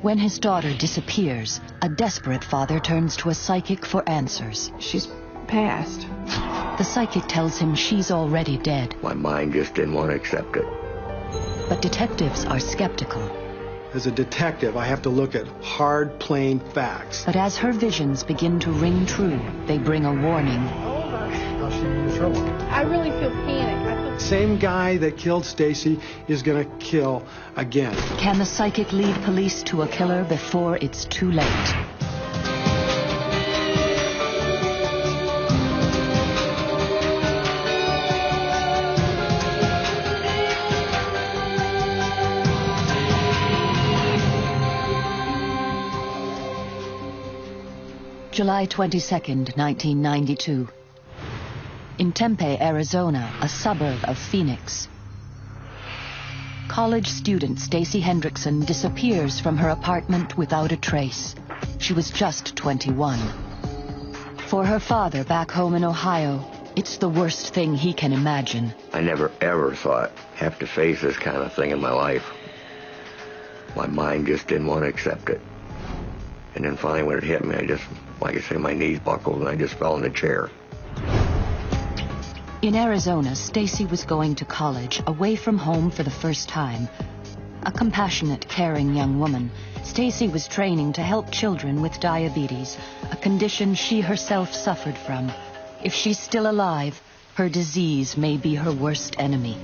When his daughter disappears, a desperate father turns to a psychic for answers. She's passed. The psychic tells him she's already dead. My mind just didn't want to accept it. But detectives are skeptical. As a detective, I have to look at hard, plain facts. But as her visions begin to ring true, they bring a warning. I really feel panic. Same guy that killed Stacy is going to kill again. Can the psychic lead police to a killer before it's too late? July 22nd, 1992. In Tempe, Arizona, a suburb of Phoenix. College student Stacy Hendrickson disappears from her apartment without a trace. She was just 21. For her father back home in Ohio, it's the worst thing he can imagine. I never ever thought I'd have to face this kind of thing in my life. My mind just didn't want to accept it. And then finally when it hit me, I just, like I say, my knees buckled and I just fell in the chair. In Arizona, Stacy was going to college, away from home for the first time. A compassionate, caring young woman, Stacy was training to help children with diabetes, a condition she herself suffered from. If she's still alive, her disease may be her worst enemy.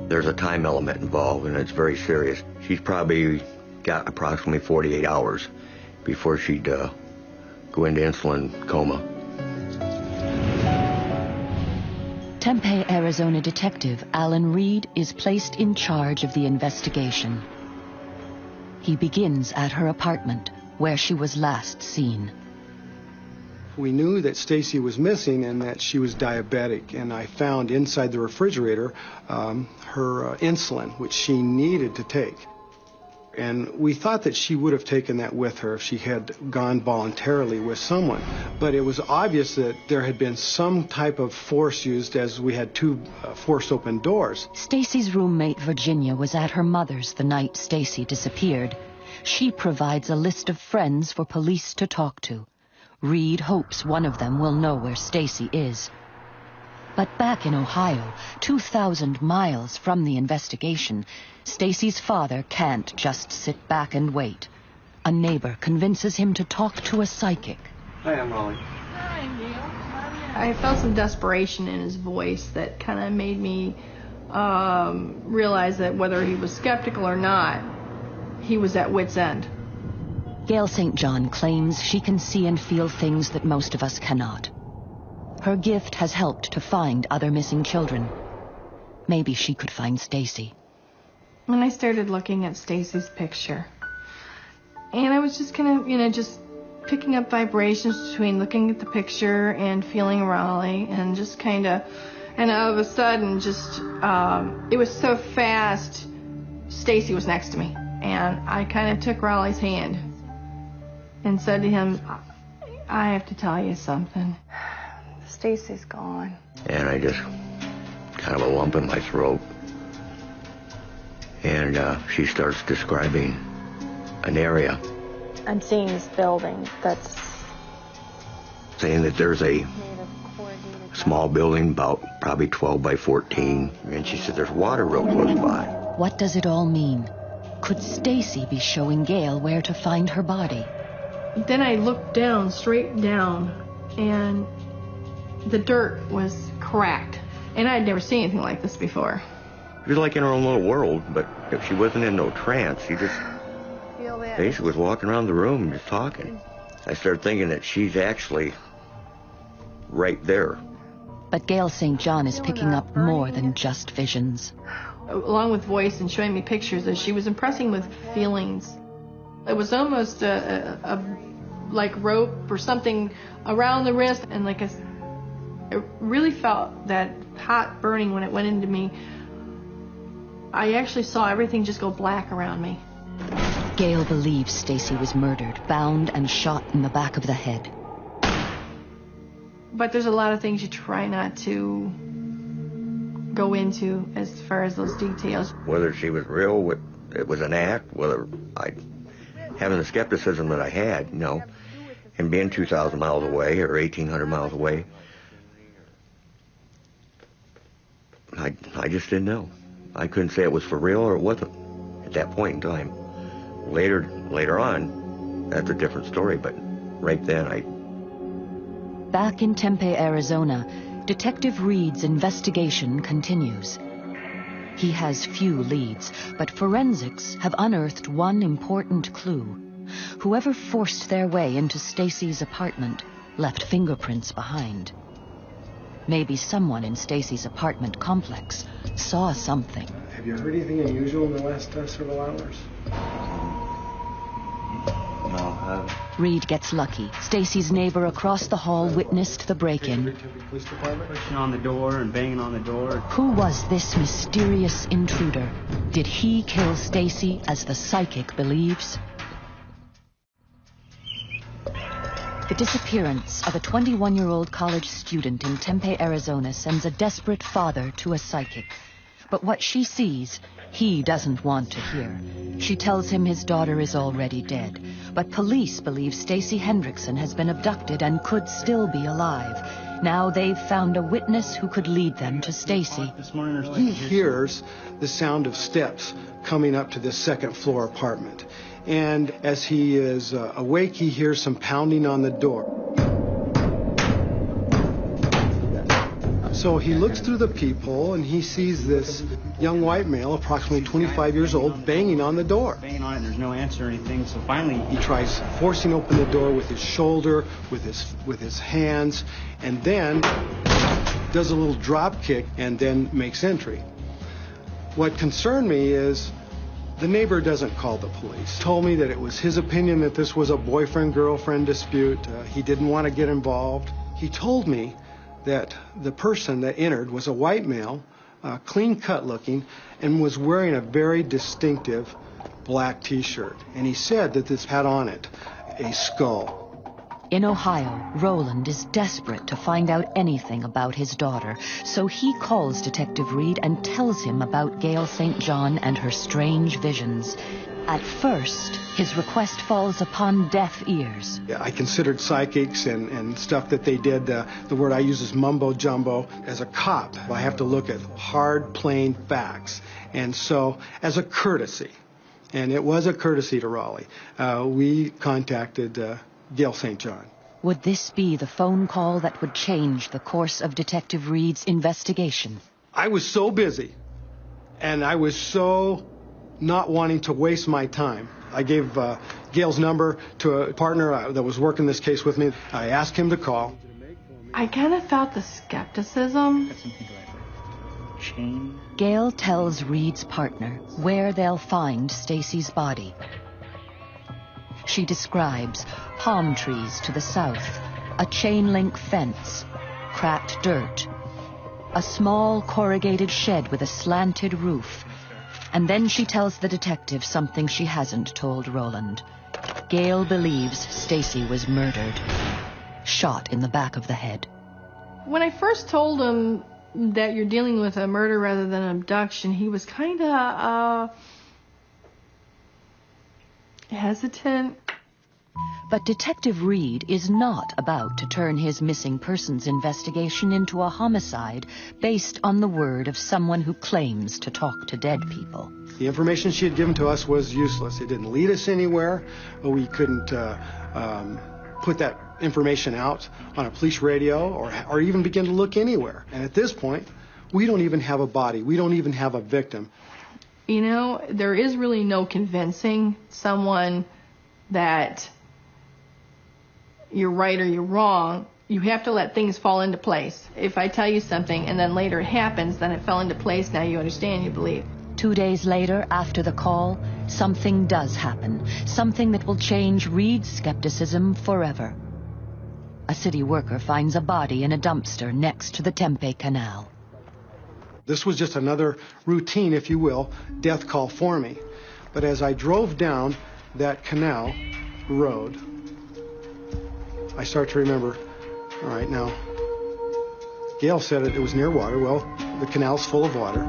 There's a time element involved, and it's very serious. She's probably got approximately 48 hours before she'd go into insulin coma. Tempe, Arizona detective Alan Reed is placed in charge of the investigation. He begins at her apartment, where she was last seen. We knew that Stacy was missing and that she was diabetic, and I found inside the refrigerator her insulin, which she needed to take. And we thought that she would have taken that with her if she had gone voluntarily with someone. But it was obvious that there had been some type of force used, as we had two forced open doors. Stacy's roommate Virginia was at her mother's the night Stacy disappeared. She provides a list of friends for police to talk to. Reed hopes one of them will know where Stacy is. But back in Ohio, 2,000 miles from the investigation, Stacy's father can't just sit back and wait. A neighbor convinces him to talk to a psychic. Hi, I'm Molly. Hi, Neil. I felt some desperation in his voice that kind of made me realize that whether he was skeptical or not, he was at wit's end. Gail St. John claims she can see and feel things that most of us cannot. Her gift has helped to find other missing children. Maybe she could find Stacy. When I started looking at Stacy's picture, and I was just kind of, just picking up vibrations between looking at the picture and feeling Raleigh, and just kind of, and all of a sudden, just, it was so fast, Stacy was next to me. And I kind of took Raleigh's hand and said to him, I have to tell you something. Stacy's gone. And I just kind of a lump in my throat. And she starts describing an area. I'm seeing this building that's saying that there's a small building about probably 12 by 14. And she said there's water real close by. What does it all mean? Could Stacy be showing Gail where to find her body? Then I looked down, straight down, and the dirt was cracked. And I had never seen anything like this before. She was like in her own little world, but if she wasn't in no trance, she just basically was walking around the room and just talking. I started thinking that she's actually right there. But Gail St. John is picking up more than just visions. Along with voice and showing me pictures, that she was impressing with feelings. It was almost a like rope or something around the wrist, and it really felt that hot burning when it went into me. I actually saw everything just go black around me. Gail believes Stacy was murdered, bound and shot in the back of the head. But there's a lot of things you try not to go into as far as those details. Whether she was real, it was an act, whether I having the skepticism that I had, and being 2,000 miles away or 1,800 miles away, I just didn't know. I couldn't say it was for real or it wasn't at that point in time. Later on, that's a different story, but right then Back in Tempe, Arizona, Detective Reed's investigation continues. He has few leads, but forensics have unearthed one important clue. Whoever forced their way into Stacy's apartment left fingerprints behind. Maybe someone in Stacy's apartment complex saw something. Have you heard anything unusual in the last several hours? No. Reed gets lucky. Stacy's neighbor across the hall witnessed the break-in. Pushing on the door and banging on the door. Who was this mysterious intruder? Did he kill Stacy as the psychic believes? The disappearance of a 21-year-old college student in Tempe, Arizona sends a desperate father to a psychic. But what she sees, he doesn't want to hear. She tells him his daughter is already dead. But police believe Stacy Hendrickson has been abducted and could still be alive. Now they've found a witness who could lead them to Stacy. He hears the sound of steps coming up to this second-floor apartment. And as he is awake, he hears some pounding on the door. So he looks through the peephole and he sees this young white male, approximately 25 years old, banging on the door. Banging on it, and there's no answer or anything, so finally He tries forcing open the door with his shoulder, with his hands, and then does a little drop kick and then makes entry. What concerned me is the neighbor doesn't call the police. Told me that it was his opinion that this was a boyfriend-girlfriend dispute. He didn't want to get involved. He told me that the person that entered was a white male, clean-cut looking, and was wearing a very distinctive black T-shirt. And he said that this had on it a skull. In Ohio, Roland is desperate to find out anything about his daughter, so he calls Detective Reed and tells him about Gail St. John and her strange visions. At first, his request falls upon deaf ears. I considered psychics and stuff that they did, the word I use is mumbo-jumbo. As a cop, I have to look at hard, plain facts. And so, as a courtesy, and it was a courtesy to Raleigh, we contacted Gail St. John. Would this be the phone call that would change the course of Detective Reed's investigation? I was so busy, and I was so not wanting to waste my time. I gave Gail's number to a partner that was working this case with me. I asked him to call. I kind of felt the skepticism. Gail tells Reed's partner where they'll find Stacy's body. She describes palm trees to the south, a chain-link fence, cracked dirt, a small corrugated shed with a slanted roof. And then she tells the detective something she hasn't told Roland. Gail believes Stacy was murdered, shot in the back of the head. When I first told him that you're dealing with a murder rather than an abduction, he was kind of hesitant. But Detective Reed is not about to turn his missing persons investigation into a homicide based on the word of someone who claims to talk to dead people. The information she had given to us was useless. It didn't lead us anywhere. We couldn't put that information out on a police radio or even begin to look anywhere. And at this point, we don't even have a body. We don't even have a victim. You know, there is really no convincing someone that you're right or you're wrong. You have to let things fall into place. If I tell you something and then later it happens, then it fell into place. Now you understand, you believe. 2 days later, after the call, something does happen. Something that will change Reed's skepticism forever. A city worker finds a body in a dumpster next to the Tempe Canal. This was just another routine, if you will, death call for me. But as I drove down that canal road, I start to remember, all right, now, Gail said it was near water. Well, the canal's full of water.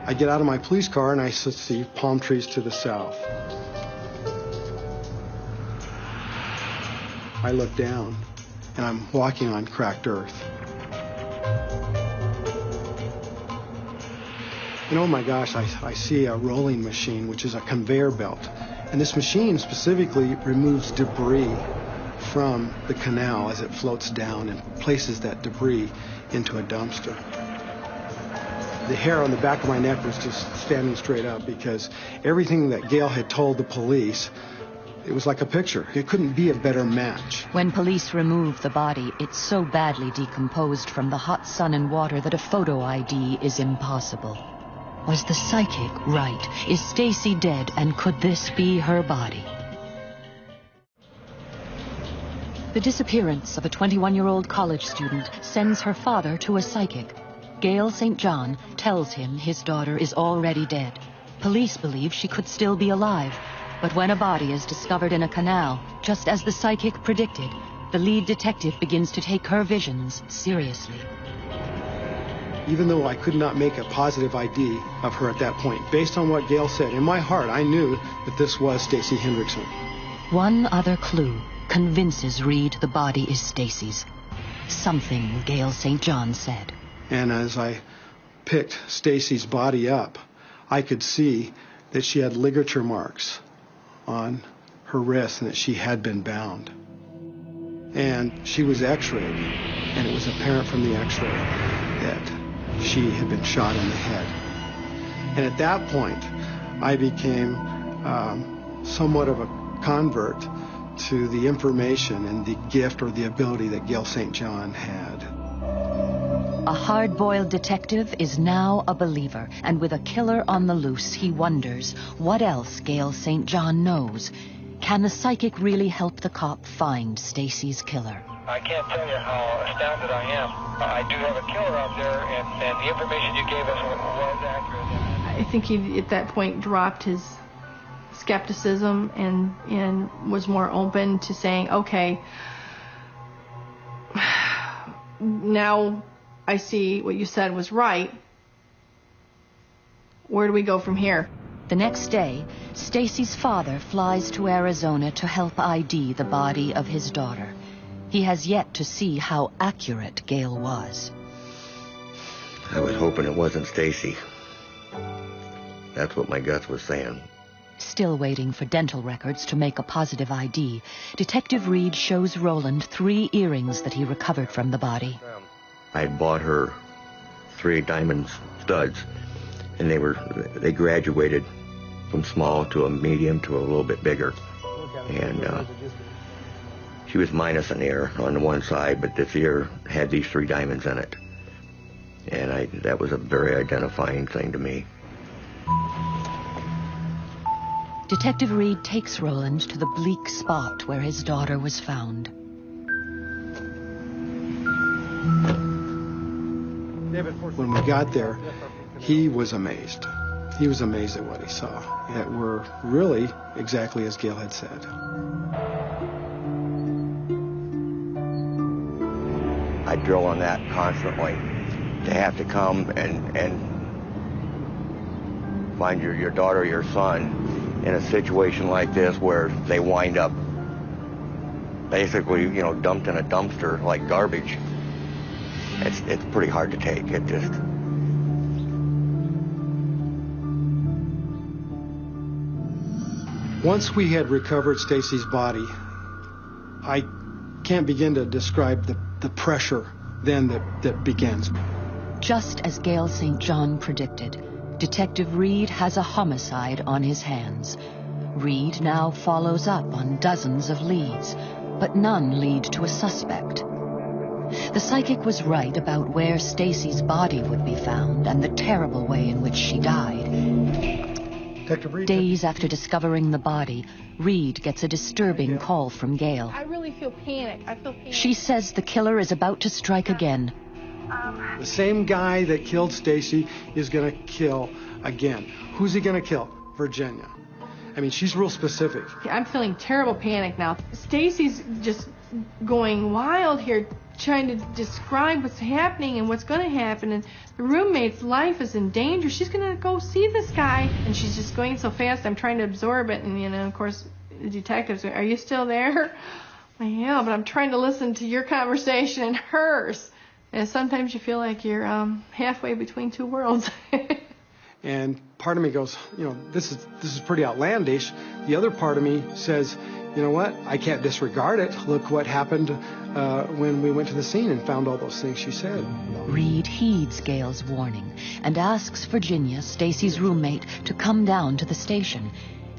I get out of my police car and I see palm trees to the south. I look down and I'm walking on cracked earth. And oh my gosh, I see a rolling machine, which is a conveyor belt. And this machine specifically removes debris from the canal as it floats down and places that debris into a dumpster. The hair on the back of my neck was just standing straight up because everything that Gail had told the police, it was like a picture. It couldn't be a better match. When police remove the body, it's so badly decomposed from the hot sun and water that a photo ID is impossible. Was the psychic right? Is Stacy dead, and could this be her body? The disappearance of a 21-year-old college student sends her father to a psychic. Gail St. John tells him his daughter is already dead. Police believe she could still be alive, but when a body is discovered in a canal, just as the psychic predicted, the lead detective begins to take her visions seriously. Even though I could not make a positive ID of her at that point, based on what Gail said, in my heart I knew that this was Stacy Hendrickson. One other clue convinces Reed the body is Stacy's. Something Gail St. John said. And as I picked Stacy's body up, I could see that she had ligature marks on her wrist and that she had been bound. And she was x-rayed, and it was apparent from the x-ray that she had been shot in the head. And at that point, I became somewhat of a convert to the information and the gift or the ability that Gail St. John had. A hard-boiled detective is now a believer, and with a killer on the loose, he wonders what else Gail St. John knows. Can the psychic really help the cop find Stacy's killer? I can't tell you how astounded I am. I do have a killer out there, and the information you gave us was accurate. I think he, at that point, dropped his skepticism and was more open to saying, okay, now I see what you said was right. Where do we go from here? The next day, Stacy's father flies to Arizona to help ID the body of his daughter. He has yet to see how accurate Gail was. I was hoping it wasn't Stacy. That's what my guts was saying. Still waiting for dental records to make a positive ID, Detective Reed shows Roland 3 earrings that he recovered from the body. I had bought her 3 diamond studs, and they graduated from small to a medium to a little bit bigger. And she was minus an ear on the one side, but this ear had these 3 diamonds in it. And that was a very identifying thing to me. Detective Reed takes Roland to the bleak spot where his daughter was found. When we got there, he was amazed. He was amazed at what he saw, that were really exactly as Gail had said. I drill on that constantly. To have to come and find your daughter or your son in a situation like this where they wind up basically, dumped in a dumpster like garbage. It's pretty hard to take. It just... Once we had recovered Stacy's body, I can't begin to describe the pressure then that begins. Just as Gail St. John predicted, Detective Reed has a homicide on his hands. Reed now follows up on dozens of leads, but none lead to a suspect. The psychic was right about where Stacy's body would be found and the terrible way in which she died. Detective Reed, Days after discovering the body, Reed gets a disturbing call from Gail. I really feel panic. I feel panic. She says the killer is about to strike again. the same guy that killed Stacy is going to kill again. Who's he going to kill? Virginia. I mean, she's real specific. I'm feeling terrible panic now. Stacy's just going wild here. trying to describe what's happening and what's going to happen, and the roommate's life is in danger. She's going to go see this guy, and she's just going so fast. I'm trying to absorb it, and of course, the detectives are you still there? Yeah, but I'm trying to listen to your conversation and hers. And sometimes you feel like you're halfway between two worlds. And part of me goes, this is pretty outlandish. The other part of me says, you know what? I can't disregard it. Look what happened when we went to the scene and found all those things she said. Reed heeds Gail's warning and asks Virginia, Stacy's roommate, to come down to the station.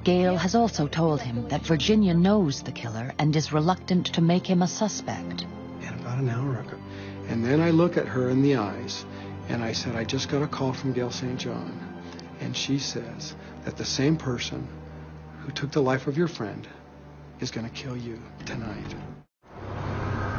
Gail has also told him that Virginia knows the killer and is reluctant to make him a suspect. And about an hour ago. And then I look at her in the eyes, and I said, I just got a call from Gail St. John. And she says that the same person who took the life of your friend is going to kill you tonight.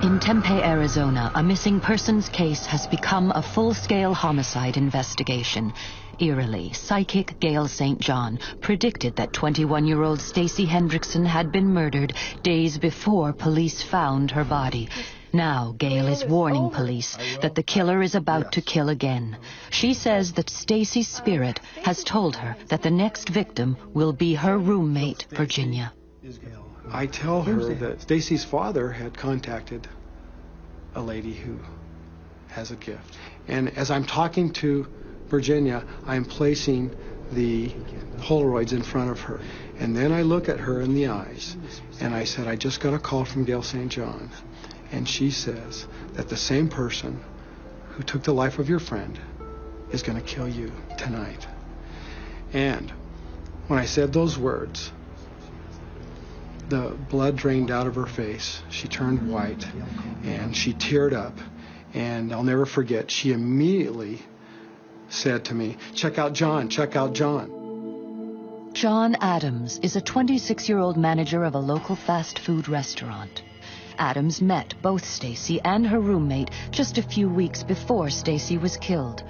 In Tempe, Arizona, a missing persons case has become a full-scale homicide investigation. Eerily, psychic Gail St. John predicted that 21-year-old Stacy Hendrickson had been murdered days before police found her body. Now, Gail is warning police that the killer is about to kill again. She says that Stacy's spirit has told her that the next victim will be her roommate, Virginia. I tell her that Stacy's father had contacted a lady who has a gift. And as I'm talking to Virginia, I'm placing the Polaroids in front of her. And then I look at her in the eyes, and I said, I just got a call from Gail St. John. And she says that the same person who took the life of your friend is going to kill you tonight. And when I said those words, the blood drained out of her face. She turned white, and she teared up. And I'll never forget, she immediately said to me, check out John, check out John. John Adams is a 26-year-old manager of a local fast food restaurant. Adams met both Stacy and her roommate just a few weeks before Stacy was killed.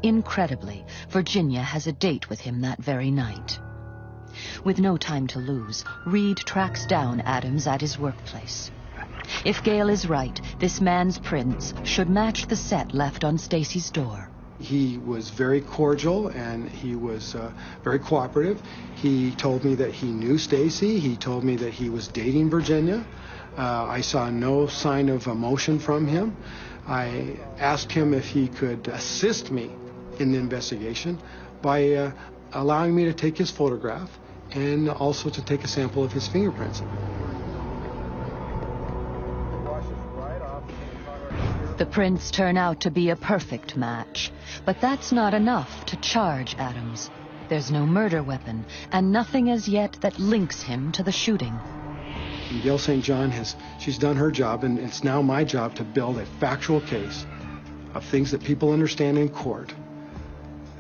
Incredibly, Virginia has a date with him that very night. With no time to lose, Reed tracks down Adams at his workplace. If Gail is right, this man's prints should match the set left on Stacy's door. He was very cordial, and he was very cooperative. He told me that he knew Stacy. He told me that he was dating Virginia. I saw no sign of emotion from him. I asked him if he could assist me in the investigation by allowing me to take his photograph and also to take a sample of his fingerprints. The prints turn out to be a perfect match, but that's not enough to charge Adams. There's no murder weapon, and nothing as yet that links him to the shooting. And Gail St. John she's done her job, and it's now my job to build a factual case of things that people understand in court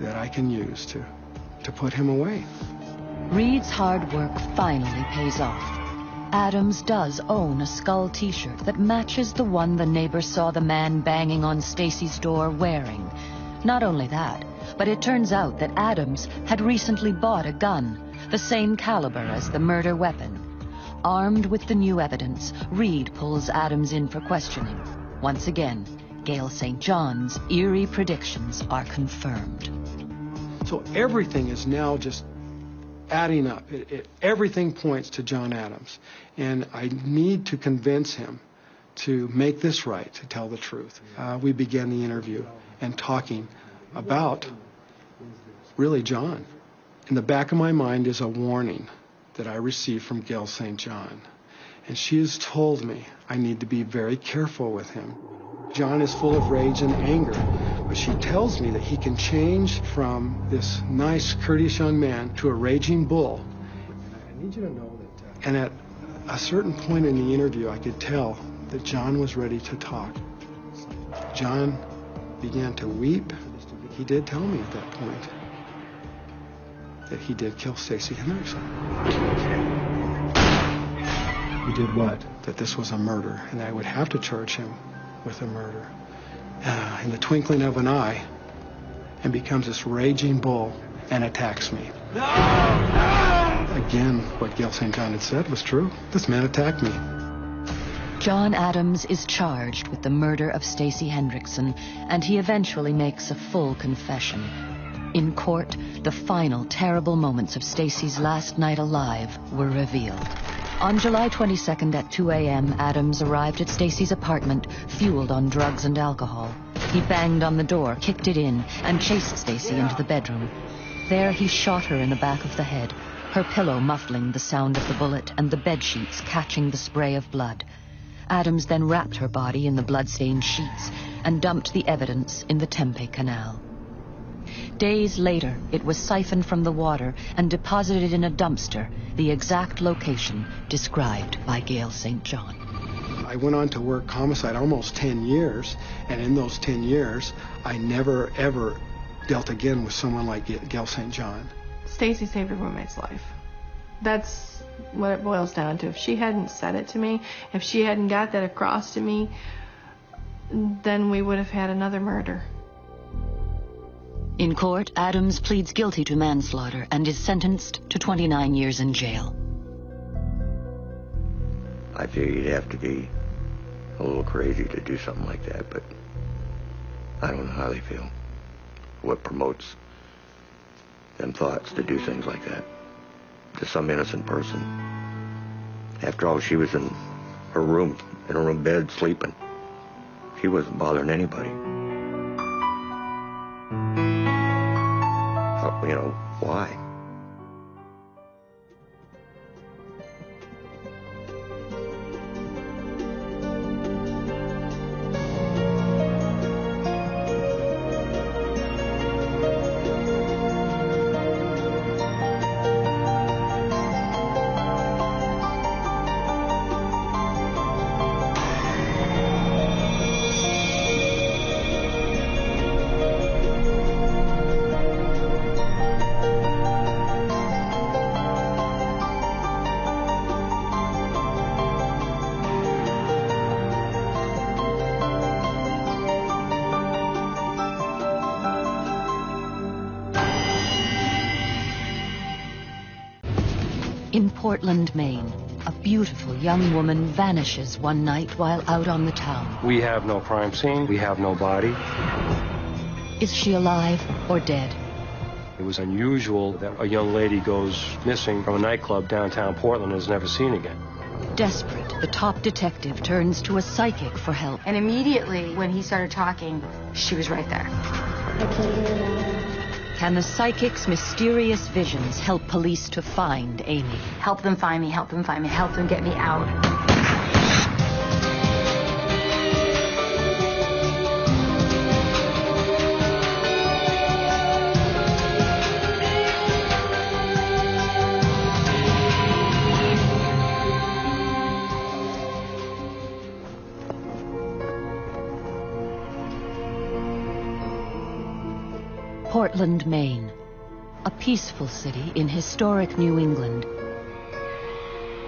that I can use to put him away. Reed's hard work finally pays off. Adams does own a skull t-shirt that matches the one the neighbor saw the man banging on Stacy's door wearing. Not only that, but it turns out that Adams had recently bought a gun, the same caliber as the murder weapon. Armed with the new evidence, Reed pulls Adams in for questioning. Once again, Gail St. John's eerie predictions are confirmed. So everything is now just adding up. Everything points to John Adams. And I need to convince him to make this right, to tell the truth. We began the interview and talking about, really, John. In the back of my mind is a warning that I received from Gail St. John. And she has told me I need to be very careful with him. John is full of rage and anger, but she tells me that he can change from this nice, courteous young man to a raging bull. I need you to know that... And at a certain point in the interview, I could tell that John was ready to talk. John began to weep. He did tell me at that point that he did kill Stacy Hendrickson. He did what? That this was a murder, and I would have to charge him with a murder. In the twinkling of an eye, and becomes this raging bull and attacks me. No! No! Again, what Gail St. John had said was true. This man attacked me. John Adams is charged with the murder of Stacy Hendrickson, and he eventually makes a full confession. In court, the final terrible moments of Stacy's last night alive were revealed. On July 22nd at 2 a.m., Adams arrived at Stacy's apartment, fueled on drugs and alcohol. He banged on the door, kicked it in, and chased Stacy into the bedroom. There he shot her in the back of the head, her pillow muffling the sound of the bullet and the bedsheets catching the spray of blood. Adams then wrapped her body in the blood-stained sheets and dumped the evidence in the Tempe Canal. Days later, it was siphoned from the water and deposited in a dumpster, the exact location described by Gail St. John. I went on to work homicide almost 10 years, and in those 10 years, I never, ever dealt again with someone like Gail St. John. Stacy saved her roommate's life. That's what it boils down to. If she hadn't said it to me, if she hadn't got that across to me, then we would have had another murder. In court, Adams pleads guilty to manslaughter and is sentenced to 29 years in jail. I figure you'd have to be a little crazy to do something like that, but I don't know how they feel. What promotes them thoughts to do things like that to some innocent person. After all, she was in her room bed, sleeping. She wasn't bothering anybody. So, you know, why? In Portland, Maine, a beautiful young woman vanishes one night while out on the town. We have no crime scene. We have no body. Is she alive or dead? It was unusual that a young lady goes missing from a nightclub downtown Portland and is never seen again. Desperate, the top detective turns to a psychic for help. And immediately, when he started talking, she was right there. I can hear now. Can the psychic's mysterious visions help police to find Amy? Help them find me, help them find me, help them get me out. Portland, Maine, a peaceful city in historic New England.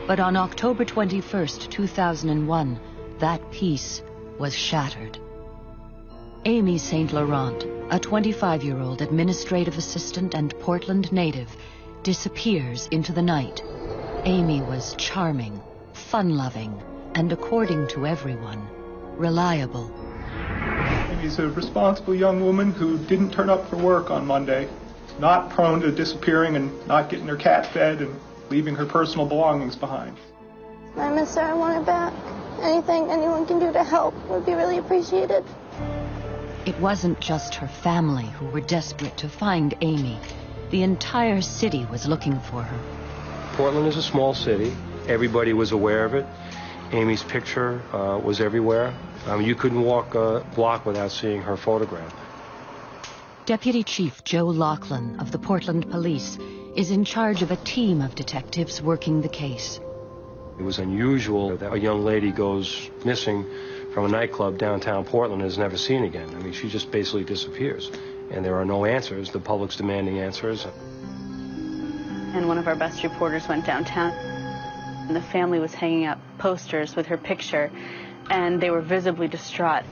But on October 21st, 2001, that peace was shattered. Amy St. Laurent, a 25-year-old administrative assistant and Portland native, disappears into the night. Amy was charming, fun-loving, and according to everyone, reliable. Amy's a responsible young woman who didn't turn up for work on Monday, not prone to disappearing and not getting her cat fed and leaving her personal belongings behind. I miss her. I want her back. Anything anyone can do to help would be really appreciated. It wasn't just her family who were desperate to find Amy. The entire city was looking for her. Portland is a small city. Everybody was aware of it. Amy's picture was everywhere. You couldn't walk a block without seeing her photograph. Deputy Chief Joe Laughlin of the Portland Police is in charge of a team of detectives working the case. It was unusual that a young lady goes missing from a nightclub downtown Portland and is never seen again. I mean, she just basically disappears. And there are no answers. The public's demanding answers. And one of our best reporters went downtown, and the family was hanging up posters with her picture, and they were visibly distraught.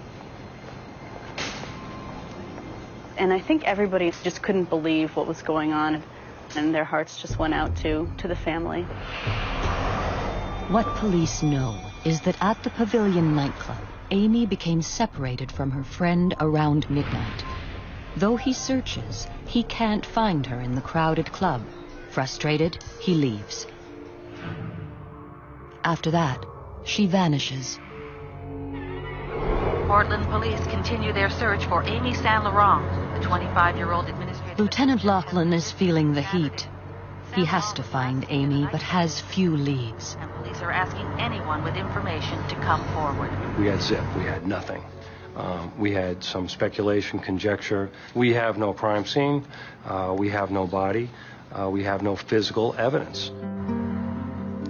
And I think everybody just couldn't believe what was going on, and their hearts just went out to the family. What police know is that at the Pavilion nightclub, Amy became separated from her friend around midnight. Though he searches, he can't find her in the crowded club. Frustrated, he leaves. After that, she vanishes. Portland police continue their search for Amy Saint Laurent, the 25-year-old administrative... Lieutenant Lachlan is feeling the heat. He has to find Amy, but has few leads. And police are asking anyone with information to come forward. We had zip. We had nothing. We had some speculation, conjecture. We have no crime scene. We have no body. We have no physical evidence.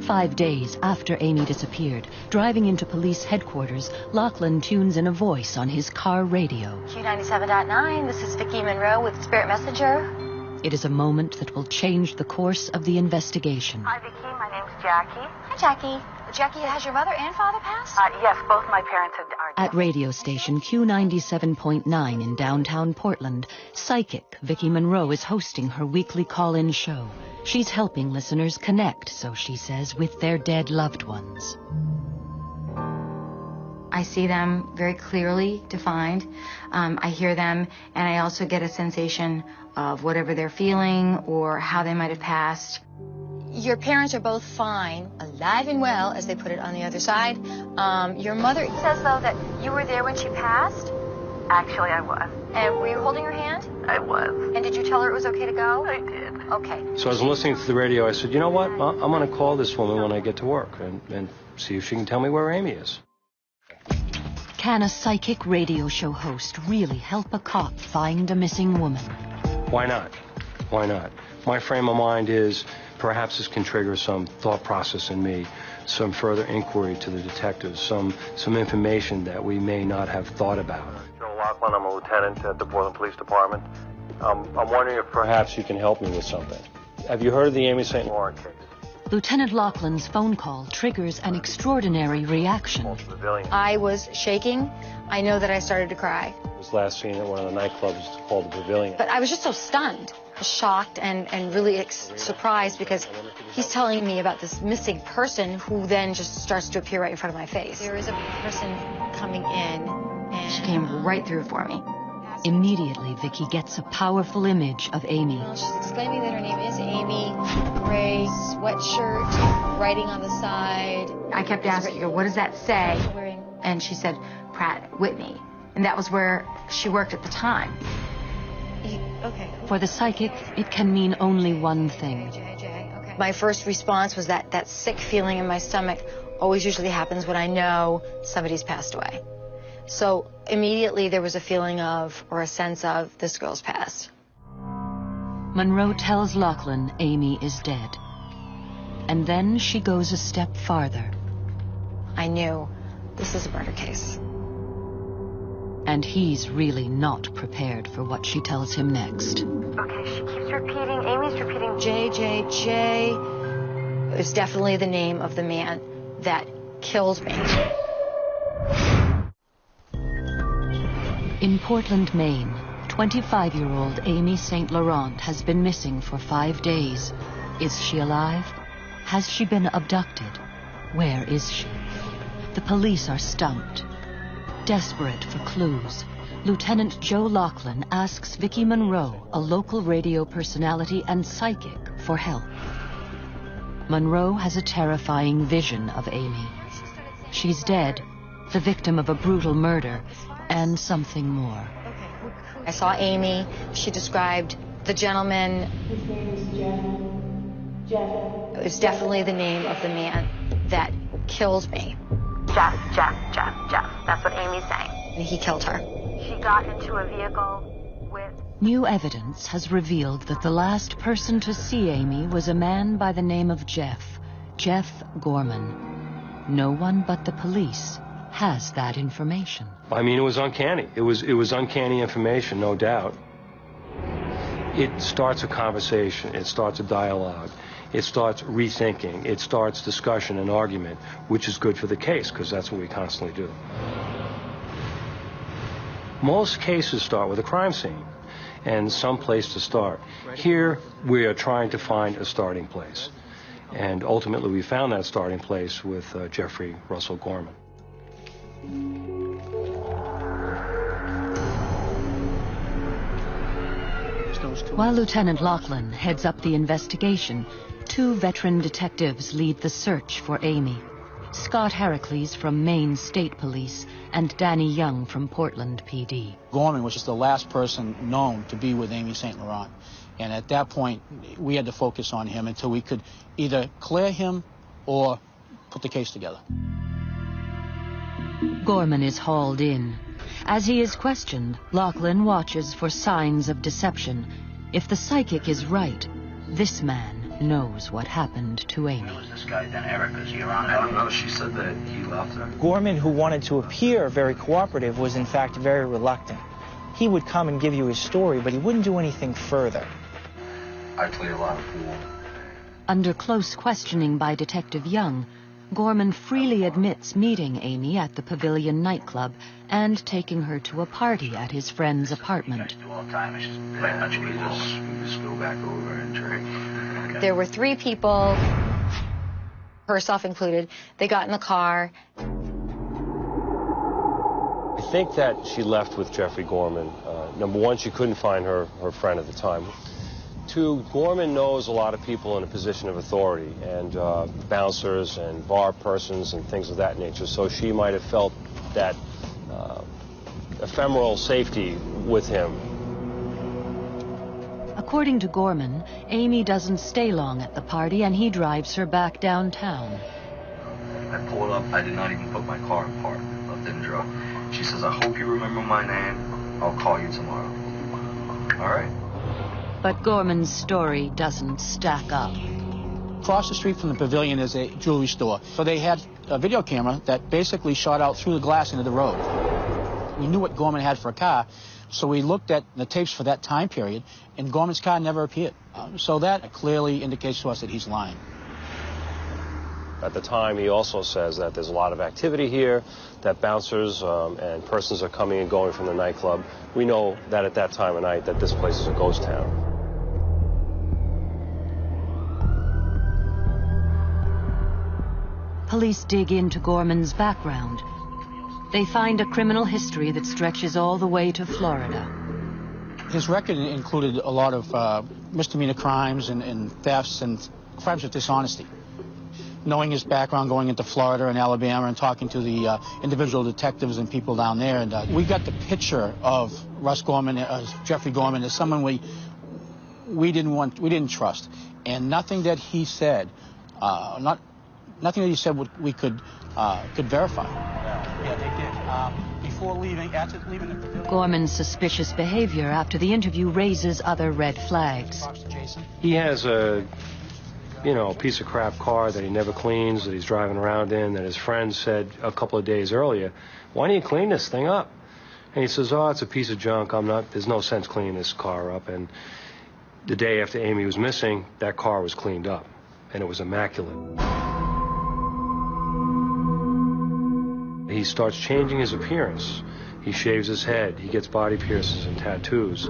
5 days after Amy disappeared, driving into police headquarters, Lachlan tunes in a voice on his car radio. Q97.9, this is Vicki Monroe with Spirit Messenger. It is a moment that will change the course of the investigation. Hi, Vicki. My name's Jackie. Hi, Jackie. Jackie, has your mother and father passed? Yes, both my parents are dead. At radio station Q97.9 in downtown Portland, psychic Vicki Monroe is hosting her weekly call-in show. She's helping listeners connect, so she says, with their dead loved ones. I see them very clearly defined. I hear them, and I also get a sensation of whatever they're feeling or how they might have passed. Your parents are both fine, alive and well, as they put it on the other side. Your mother says, though, that you were there when she passed? Actually, I was. And were you holding her hand? I was. And did you tell her it was okay to go? I did. Okay. So as I'm listening to the radio, I said, you know what? I'm going to call this woman when I get to work and see if she can tell me where Amy is. Can a psychic radio show host really help a cop find a missing woman? Why not? Why not? My frame of mind is perhaps this can trigger some thought process in me, some further inquiry to the detectives, some information that we may not have thought about. Joe Lachlan, I'm a lieutenant at the Portland Police Department. I'm wondering if perhaps you can help me with something. Have you heard of the Amy St. Laurent case? Lieutenant Lachlan's phone call triggers an extraordinary reaction. I was shaking. I know that I started to cry. It was last seen at one of the nightclubs called the Pavilion. But I was just so stunned, shocked, and really surprised because he's telling me about this missing person who then just starts to appear right in front of my face. There is a person coming in, and she came right through for me. Immediately, Vicki gets a powerful image of Amy. She's exclaiming that her name is Amy, gray sweatshirt, writing on the side. I kept asking her, what does that say? And she said, Pratt Whitney. And that was where she worked at the time. Okay. For the psychic, it can mean only one thing. Okay. My first response was that sick feeling in my stomach always usually happens when I know somebody's passed away. So immediately there was a feeling of, or a sense of, this girl's passed. Monroe tells Lachlan Amy is dead. And then she goes a step farther. I knew this is a murder case. And he's really not prepared for what she tells him next. Okay, she keeps repeating, Amy's repeating JJJ. It's definitely the name of the man that killed me. In Portland, Maine, 25-year-old Amy St. Laurent has been missing for 5 days. Is she alive? Has she been abducted? Where is she? The police are stumped. Desperate for clues, Lieutenant Joe Lachlan asks Vicki Monroe, a local radio personality and psychic, for help. Monroe has a terrifying vision of Amy. She's dead, the victim of a brutal murder, and something more. I saw Amy. She described the gentleman. His name is Jeff. It's definitely the name of the man that killed me. Jeff. That's what Amy's saying. And he killed her. She got into a vehicle with... New evidence has revealed that the last person to see Amy was a man by the name of Jeff Gorman. No one but the police has that information. I mean, it was uncanny. It was uncanny information, no doubt. It starts a conversation. It starts a dialogue. It starts rethinking. It starts discussion and argument, which is good for the case, because that's what we constantly do. Most cases start with a crime scene and some place to start. Here, we are trying to find a starting place. And ultimately, we found that starting place with Jeffrey Russell Gorman. While Lieutenant Lachlan heads up the investigation, 2 veteran detectives lead the search for Amy. Scott Heracles from Maine State Police and Danny Young from Portland PD. Gorman was just the last person known to be with Amy St. Laurent. And at that point, we had to focus on him until we could either clear him or put the case together. Gorman is hauled in. As he is questioned, Lachlan watches for signs of deception. If the psychic is right, this man knows what happened to Amy. This guy, then Eric, is he around? I don't know. She said that he left her. Gorman, who wanted to appear very cooperative, was in fact very reluctant. He would come and give you his story, but he wouldn't do anything further. I played a lot of pool. Under close questioning by Detective Young, Gorman freely admits meeting Amy at the Pavilion nightclub and taking her to a party at his friend's apartment. All the time. It's just, we just go back over and drink. There were 3 people, herself included. They got in the car. I think that she left with Jeffrey Gorman. Number 1, she couldn't find her friend at the time. 2, Gorman knows a lot of people in a position of authority, and bouncers and bar persons and things of that nature, so she might have felt that ephemeral safety with him. According to Gorman, Amy doesn't stay long at the party and he drives her back downtown. I pulled up. I did not even put my car in park. Left it in drove. She says, I hope you remember my name. I'll call you tomorrow. All right. But Gorman's story doesn't stack up. Across the street from the Pavilion is a jewelry store. So they had a video camera that basically shot out through the glass into the road. We knew what Gorman had for a car, so we looked at the tapes for that time period, and Gorman's car never appeared. So that clearly indicates to us that he's lying. At the time, he also says that there's a lot of activity here, that bouncers and persons are coming and going from the nightclub. We know that at that time of night that this place is a ghost town. Police dig into Gorman's background. They find a criminal history that stretches all the way to Florida. His record included a lot of misdemeanor crimes and thefts and crimes of dishonesty. Knowing his background, going into Florida and Alabama and talking to the individual detectives and people down there, and we got the picture of Russ Gorman, Jeffrey Gorman, as someone we didn't trust, and nothing that he said, nothing that he said we could verify. Yeah, they did. Before leaving, after leaving the pavilion. Gorman's suspicious behavior after the interview raises other red flags. He has a piece of crap car that he never cleans, that he's driving around in, that his friend said a couple of days earlier, why don't you clean this thing up? And he says, oh, it's a piece of junk. There's no sense cleaning this car up. And the day after Amy was missing, that car was cleaned up, and it was immaculate. He starts changing his appearance. He shaves his head. He gets body piercings and tattoos.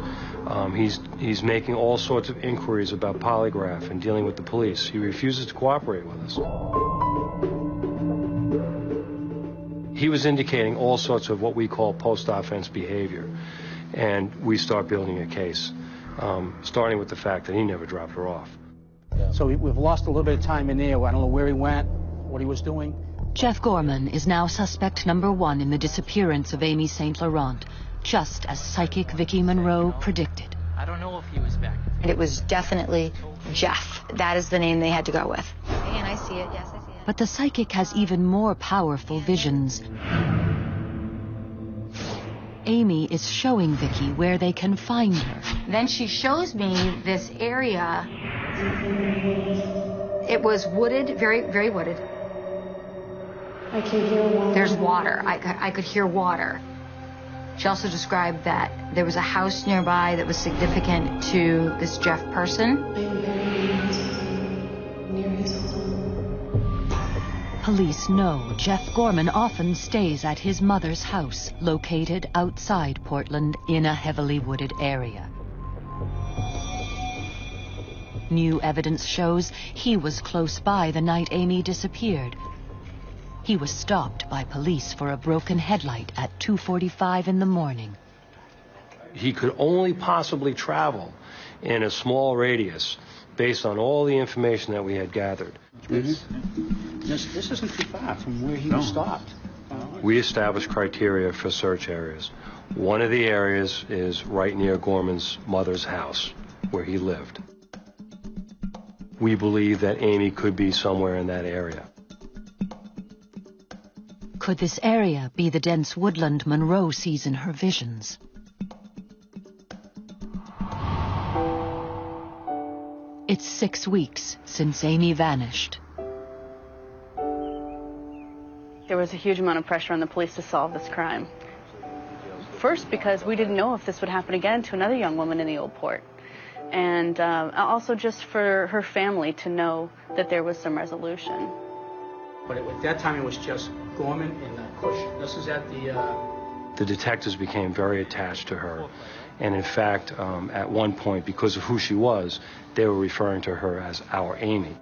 He's making all sorts of inquiries about polygraph and dealing with the police. He refuses to cooperate with us. He was indicating all sorts of what we call post-offense behavior. And we start building a case, starting with the fact that he never dropped her off. So we've lost a little bit of time in there. I don't know where he went, what he was doing. Jeff Gorman is now suspect number 1 in the disappearance of Amy St. Laurent, just as psychic Vicki Monroe predicted. I don't know if he was back. It was definitely Jeff. That is the name they had to go with. And I see it, yes, I see it. But the psychic has even more powerful visions. Amy is showing Vicki where they can find her. Then she shows me this area. It was wooded, very, very wooded. I can hear water. There's water. I could hear water. She also described that there was a house nearby that was significant to this Jeff person. I am very near his home. Police know Jeff Gorman often stays at his mother's house, located outside Portland in a heavily wooded area. New evidence shows he was close by the night Amy disappeared. He was stopped by police for a broken headlight at 2:45 in the morning. He could only possibly travel in a small radius based on all the information that we had gathered. This isn't too far from where he was stopped. We established criteria for search areas. One of the areas is right near Gorman's mother's house, where he lived. We believe that Amy could be somewhere in that area. Could this area be the dense woodland Monroe sees in her visions? It's 6 weeks since Amy vanished. There was a huge amount of pressure on the police to solve this crime. First, because we didn't know if this would happen again to another young woman in the Old Port. And also just for her family to know that there was some resolution. But at that time, it was just Gorman and Cush. This is at the... The detectives became very attached to her. And in fact, at one point, because of who she was, they were referring to her as our Amy.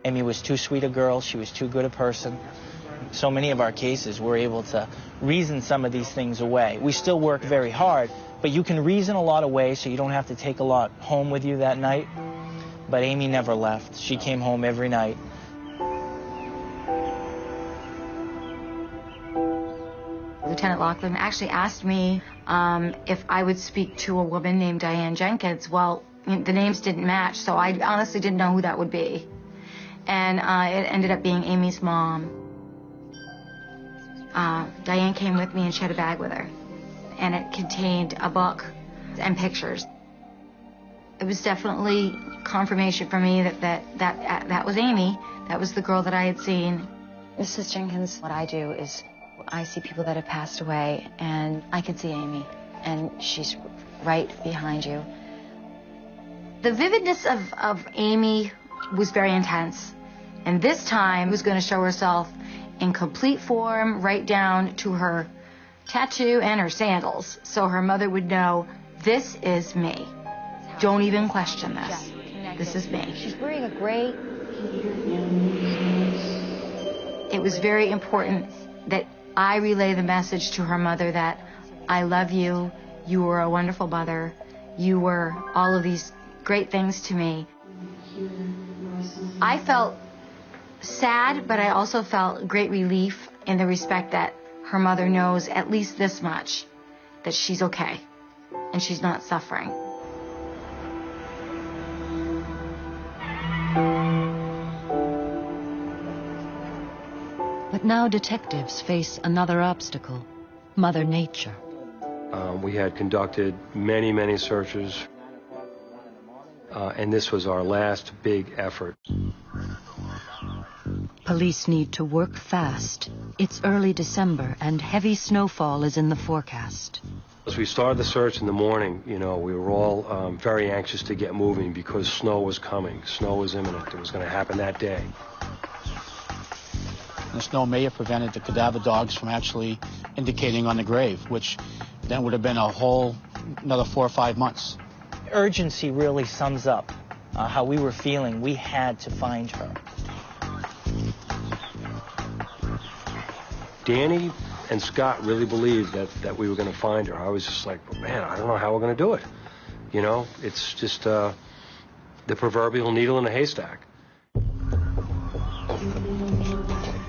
Amy was too sweet a girl. She was too good a person. So many of our cases, we're able to reason some of these things away. We still work very hard, but you can reason a lot away so you don't have to take a lot home with you that night. But Amy never left. She came home every night. Lieutenant Laughlin actually asked me if I would speak to a woman named Diane Jenkins. Well, the names didn't match, so I honestly didn't know who that would be. And it ended up being Amy's mom. Diane came with me and she had a bag with her. And it contained a book and pictures. It was definitely confirmation for me that was Amy. That was the girl that I had seen. Mrs. Jenkins, what I do is I see people that have passed away, and I can see Amy, and she's right behind you. The vividness of Amy was very intense. And this time was going to show herself in complete form, right down to her tattoo and her sandals. So her mother would know, this is me. Don't even question this. This is me. She's wearing a gray. It was very important that I relay the message to her mother that I love you, you were a wonderful mother, you were all of these great things to me. I felt sad, but I also felt great relief in the respect that her mother knows at least this much, that she's okay and she's not suffering. But now detectives face another obstacle, Mother Nature. We had conducted many, many searches, and this was our last big effort. Police need to work fast. It's early December, and heavy snowfall is in the forecast. As we started the search in the morning, we were all very anxious to get moving because snow was coming. Snow was imminent. It was going to happen that day. The snow may have prevented the cadaver dogs from actually indicating on the grave, which then would have been another 4 or 5 months. Urgency really sums up how we were feeling. We had to find her. Danny and Scott really believed that we were going to find her. I was just like, man, I don't know how we're going to do it. It's just the proverbial needle in a haystack.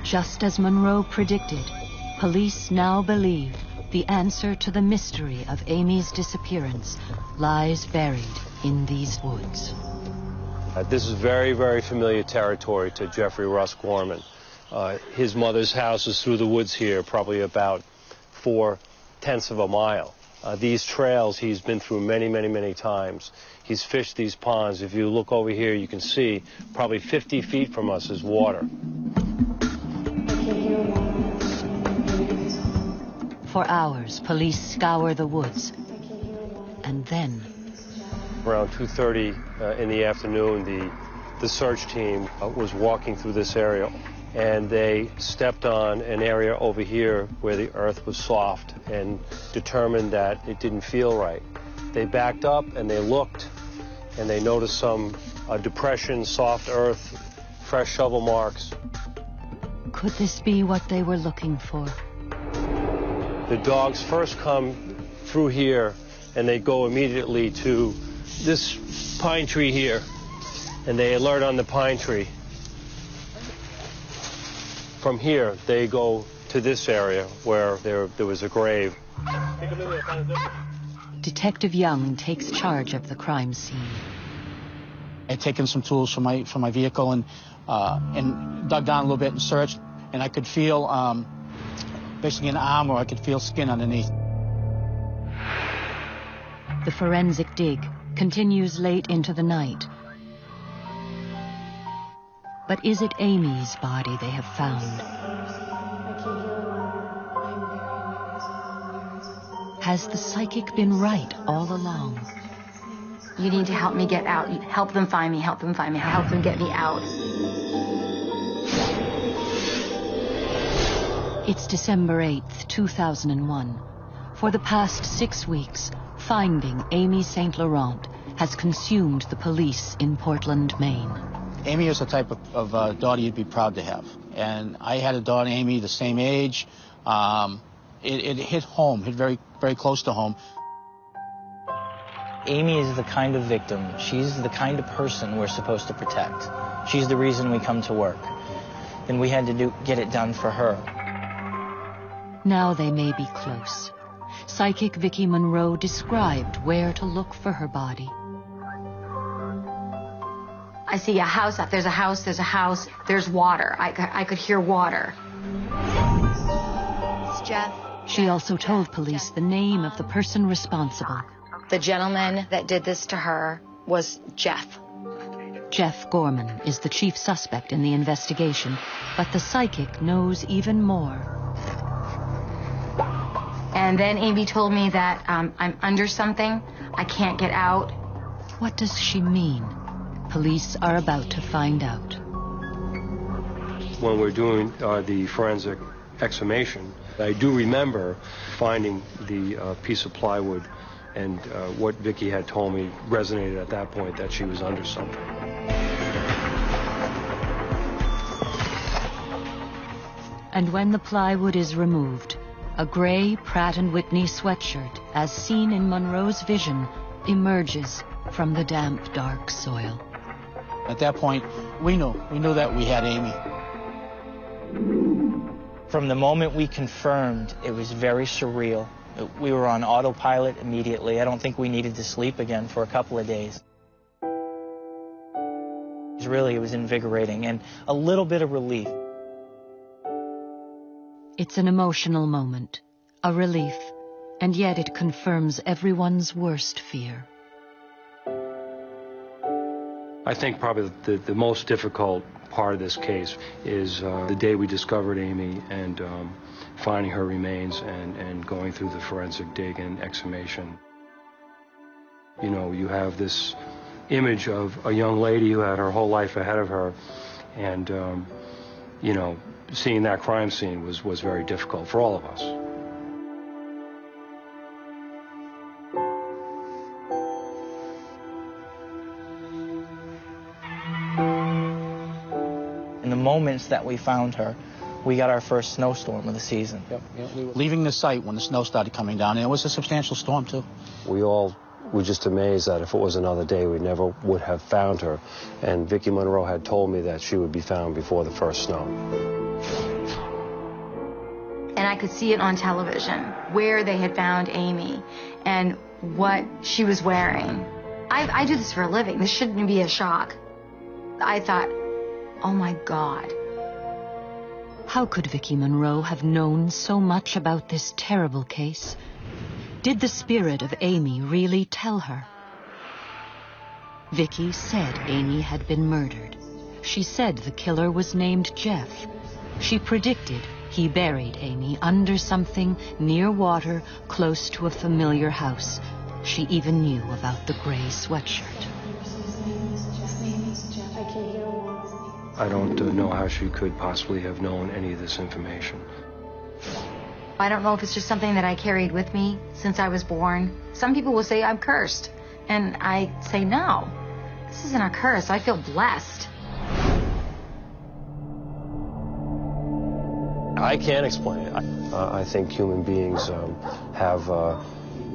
Just as Monroe predicted, police now believe the answer to the mystery of Amy's disappearance lies buried in these woods. This is very, very familiar territory to Jeffrey Russ Gorman. His mother's house is through the woods here, probably about 4/10 of a mile. These trails he's been through many, many, many times. He's fished these ponds. If you look over here, you can see probably 50 feet from us is water. For hours, police scour the woods. And then... Around 2:30 in the afternoon, the search team was walking through this area, and they stepped on an area over here where the earth was soft and determined that it didn't feel right. They backed up and they looked, and they notice some depression, soft earth, fresh shovel marks. Could this be what they were looking for? The dogs first come through here, and they go immediately to this pine tree here, and they alert on the pine tree. From here, they go to this area where there was a grave. Detective Young takes charge of the crime scene. I'd taken some tools from my vehicle and dug down a little bit and searched, and I could feel basically an arm, or I could feel skin underneath. The forensic dig continues late into the night. But is it Amy's body they have found? Has the psychic been right all along? You need to help me get out. Help them find me, help them find me, help them get me out. It's December 8th, 2001. For the past 6 weeks, finding Amy St. Laurent has consumed the police in Portland, Maine. Amy is the type of daughter you'd be proud to have. And I had a daughter, Amy, the same age. It hit home, hit very, very close to home. Amy is the kind of victim, she's the kind of person we're supposed to protect. She's the reason we come to work. And we had to get it done for her. Now they may be close. Psychic Vicki Monroe described where to look for her body. I see a house, there's a house, there's water. I could hear water. It's Jeff. She also told police the name of the person responsible. The gentleman that did this to her was Jeff. Jeff Gorman is the chief suspect in the investigation, but the psychic knows even more. And then Amy told me that I'm under something. I can't get out. What does she mean? Police are about to find out. When we're doing the forensic exhumation, I do remember finding the piece of plywood, and what Vicki had told me resonated at that point, that she was under something. And when the plywood is removed, a gray Pratt & Whitney sweatshirt, as seen in Monroe's vision, emerges from the damp, dark soil. At that point, we knew that we had Amy. From the moment we confirmed, it was very surreal. We were on autopilot immediately. I don't think we needed to sleep again for a couple of days. It was invigorating and a little bit of relief. It's an emotional moment, a relief, and yet it confirms everyone's worst fear. I think probably the most difficult part of this case is the day we discovered Amy and finding her remains and going through the forensic dig and exhumation. You know, you have this image of a young lady who had her whole life ahead of her, and, you know, seeing that crime scene was very difficult for all of us. In the moments that we found her, we got our first snowstorm of the season. Yep. Leaving the site when the snow started coming down, and it was a substantial storm, too. We all were just amazed that if it was another day, we never would have found her. And Vicki Monroe had told me that she would be found before the first snow. And I could see it on television, where they had found Amy and what she was wearing. I do this for a living. This shouldn't be a shock. I thought, oh my God. How could Vicki Monroe have known so much about this terrible case? Did the spirit of Amy really tell her? Vicki said Amy had been murdered. She said the killer was named Jeff. She predicted he buried Amy under something near water, close to a familiar house. She even knew about the gray sweatshirt. I don't know how she could possibly have known any of this information. I don't know if it's just something that I carried with me since I was born. Some people will say I'm cursed, and I say no. This isn't a curse. I feel blessed. I can't explain it. I think human beings have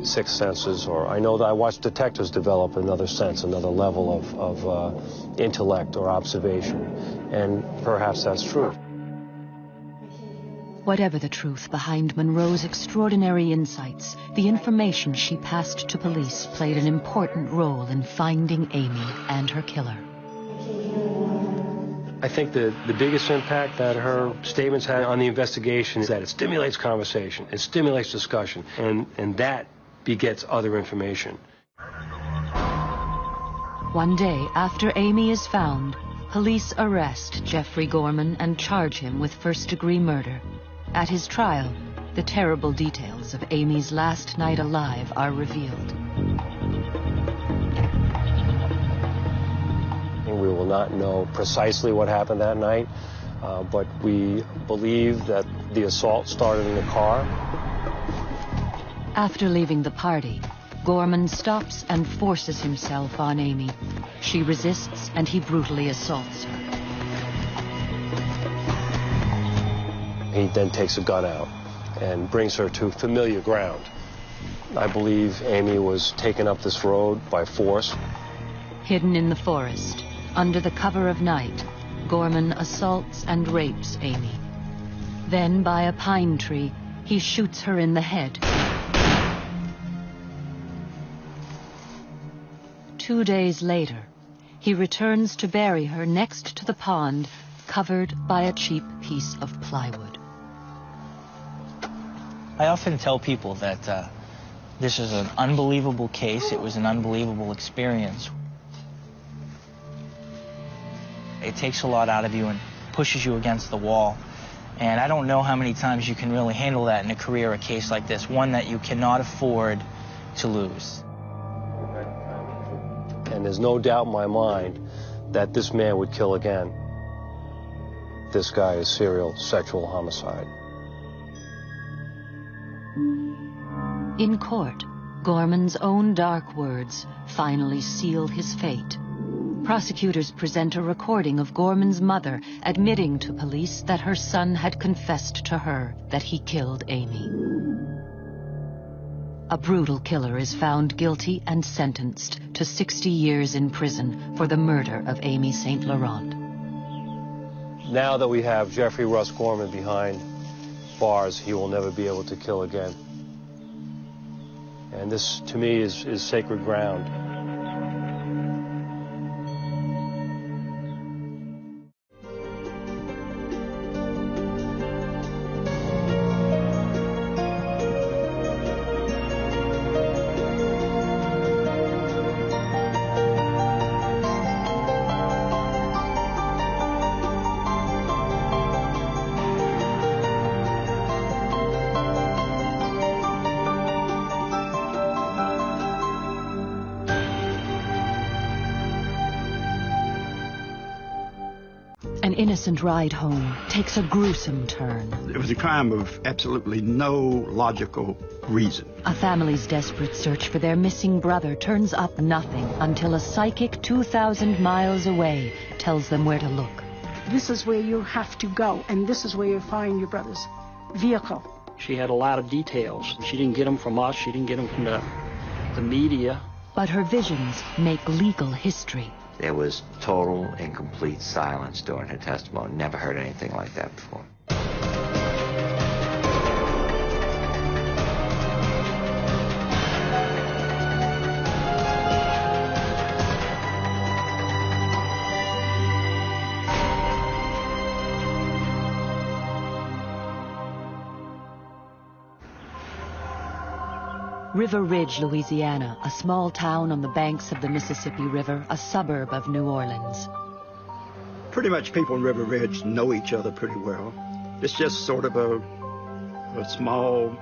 sixth senses, or I know that I watch detectives develop another sense, another level of intellect or observation, and perhaps that's true. Whatever the truth behind Monroe's extraordinary insights, the information she passed to police played an important role in finding Amy and her killer. I think the biggest impact that her statements had on the investigation is that it stimulates conversation, it stimulates discussion, and that begets other information. One day after Amy is found, police arrest Jeffrey Gorman and charge him with first-degree murder. At his trial, the terrible details of Amy's last night alive are revealed. We will not know precisely what happened that night, but we believe that the assault started in the car. After leaving the party, Gorman stops and forces himself on Amy. She resists and he brutally assaults her. He then takes a gun out and brings her to familiar ground. I believe Amy was taken up this road by force. Hidden in the forest, under the cover of night, Gorman assaults and rapes Amy. Then, by a pine tree, he shoots her in the head. 2 days later, he returns to bury her next to the pond, covered by a cheap piece of plywood. I often tell people that this is an unbelievable case. It was an unbelievable experience. It takes a lot out of you and pushes you against the wall. And I don't know how many times you can really handle that in a career, a case like this, one that you cannot afford to lose. And there's no doubt in my mind that this man would kill again. This guy is serial sexual homicide. In court, Gorman's own dark words finally seal his fate. Prosecutors present a recording of Gorman's mother admitting to police that her son had confessed to her that he killed Amy. A brutal killer is found guilty and sentenced to 60 years in prison for the murder of Amy St. Laurent. Now that we have Jeffrey Russ Gorman behind bars, he will never be able to kill again. And this, to me, is sacred ground. An innocent ride home takes a gruesome turn. It was a crime of absolutely no logical reason. A family's desperate search for their missing brother turns up nothing until a psychic 2,000 miles away tells them where to look. This is where you have to go, and this is where you find your brother's vehicle. She had a lot of details. She didn't get them from us. She didn't get them from the media. But her visions make legal history. There was total and complete silence during her testimony. Never heard anything like that before. River Ridge, Louisiana, a small town on the banks of the Mississippi River, a suburb of New Orleans. Pretty much people in River Ridge know each other pretty well. It's just sort of a small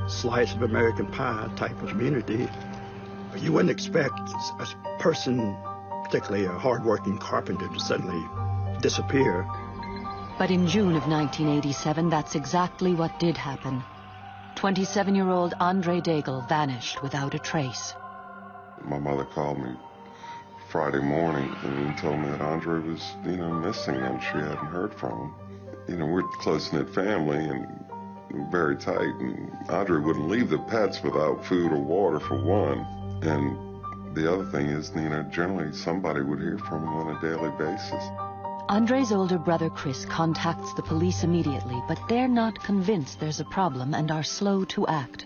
slice of American pie type of community. You wouldn't expect a person, particularly a hard-working carpenter, to suddenly disappear. But in June of 1987, that's exactly what did happen. 27-year-old Andre Daigle vanished without a trace. My mother called me Friday morning and told me that Andre was, missing and she hadn't heard from him. We're a close-knit family and very tight, and Andre wouldn't leave the pets without food or water for one. And the other thing is, generally somebody would hear from him on a daily basis. Andre's older brother Chris contacts the police immediately, but they're not convinced there's a problem and are slow to act.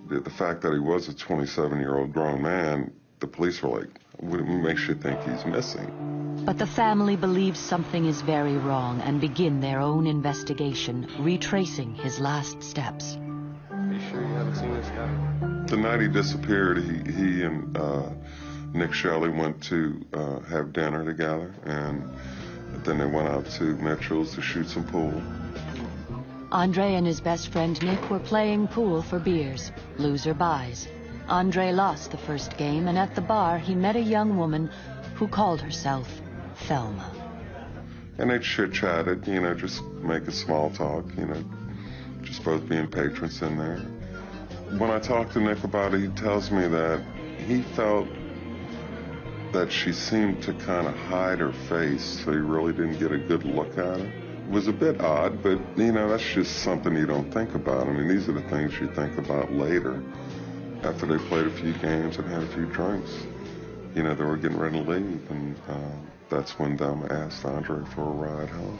The fact that he was a 27-year-old grown man, the police were like, what makes you think he's missing? But the family believes something is very wrong and begin their own investigation, retracing his last steps. Are you sure you haven't seen this guy? The night he disappeared, he and Nick Shelley went to have dinner together, and then they went out to Mitchell's to shoot some pool. Andre and his best friend Nick were playing pool for beers. Loser buys. Andre lost the first game, and at the bar he met a young woman who called herself Thelma. And they chit-chatted, just making small talk, just both being patrons in there. When I talked to Nick about it, he tells me that he felt that she seemed to kind of hide her face, so he really didn't get a good look at her. It was a bit odd, but, that's just something you don't think about. I mean, these are the things you think about later, after they played a few games and had a few drinks. They were getting ready to leave, and that's when Thelma asked Andre for a ride home.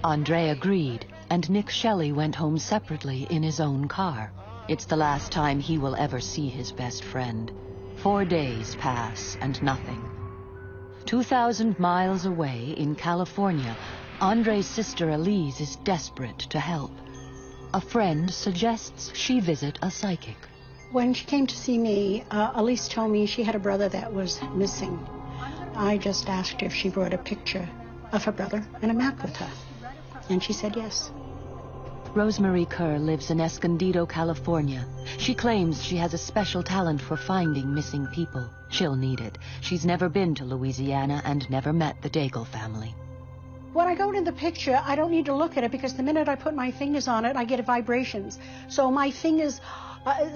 Andre agreed, and Nick Shelley went home separately in his own car. It's the last time he will ever see his best friend. 4 days pass, and nothing. 2,000 miles away in California, Andre's sister Elise is desperate to help. A friend suggests she visit a psychic. When she came to see me, Elise told me she had a brother that was missing. I just asked her if she brought a picture of her brother and a map with her. And she said yes. Rosemary Kerr lives in Escondido, California. She claims she has a special talent for finding missing people. She'll need it. She's never been to Louisiana and never met the Daigle family. When I go to the picture, I don't need to look at it because the minute I put my fingers on it, I get vibrations. So my fingers,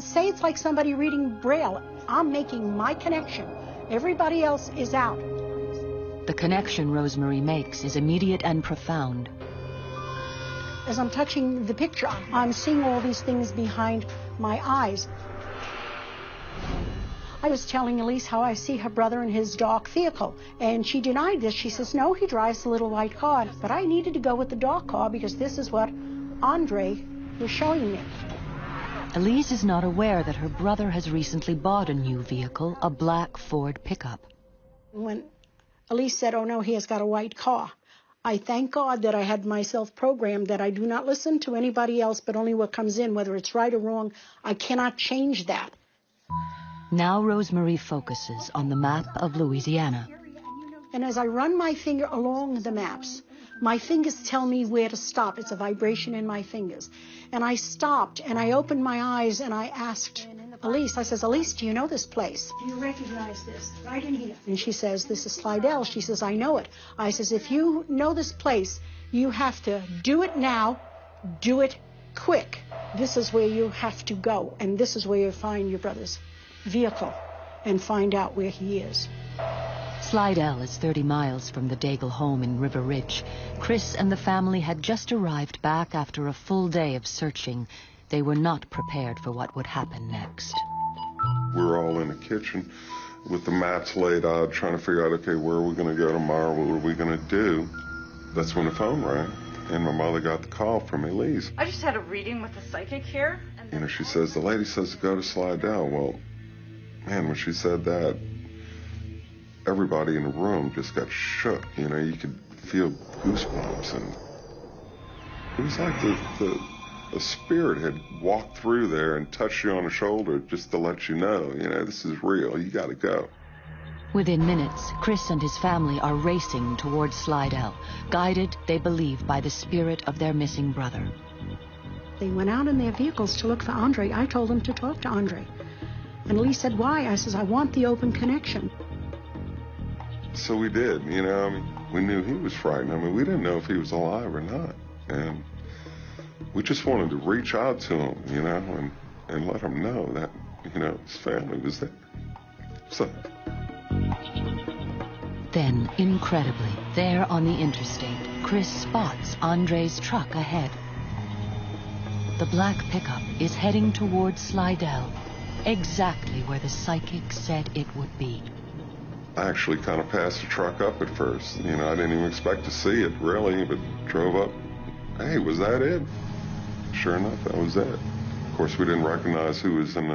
say it's like somebody reading Braille. I'm making my connection. Everybody else is out. The connection Rosemary makes is immediate and profound. As I'm touching the picture, I'm seeing all these things behind my eyes. I was telling Elise how I see her brother in his dark vehicle, and she denied this. She says, no, he drives the little white car. But I needed to go with the dark car because this is what Andre was showing me. Elise is not aware that her brother has recently bought a new vehicle, a black Ford pickup. When Elise said, oh, no, he has got a white car, I thank God that I had myself programmed that I do not listen to anybody else but only what comes in, whether it's right or wrong. I cannot change that. Now Rosemary focuses on the map of Louisiana. And as I run my finger along the maps, my fingers tell me where to stop. It's a vibration in my fingers. And I stopped, and I opened my eyes, and I asked Elise, I says, Elise, do you know this place? Do you recognize this? Right in here. And she says, this is Slidell. She says, I know it. I says, if you know this place, you have to do it now, do it quick. This is where you have to go, and this is where you find your brother's vehicle and find out where he is. Slidell is 30 miles from the Daigle home in River Ridge. Chris and the family had just arrived back after a full day of searching. They were not prepared for what would happen next. We were all in the kitchen with the maps laid out, trying to figure out, okay, where are we going to go tomorrow? What are we going to do? That's when the phone rang, and my mother got the call from Elise. I just had a reading with a psychic here. And she says, the lady says to go to Slidell. Well, man, when she said that, everybody in the room just got shook. You could feel goosebumps, and it was like the spirit had walked through there and touched you on the shoulder just to let you know, this is real. You got to go. Within minutes, Chris and his family are racing towards Slidell, guided, they believe, by the spirit of their missing brother. They went out in their vehicles to look for Andre. I told them to talk to Andre. And Elise said, why? I says, I want the open connection. So we did, we knew he was frightened. We didn't know if he was alive or not. And we just wanted to reach out to him, and let him know that, his family was there. So Then, incredibly, there on the interstate, Chris spots Andre's truck ahead. The black pickup is heading towards Slidell, exactly where the psychic said it would be. I actually kind of passed the truck up at first. You know, I didn't even expect to see it, really, but drove up. Hey, was that it? Sure enough, that was it. Of course, we didn't recognize who was in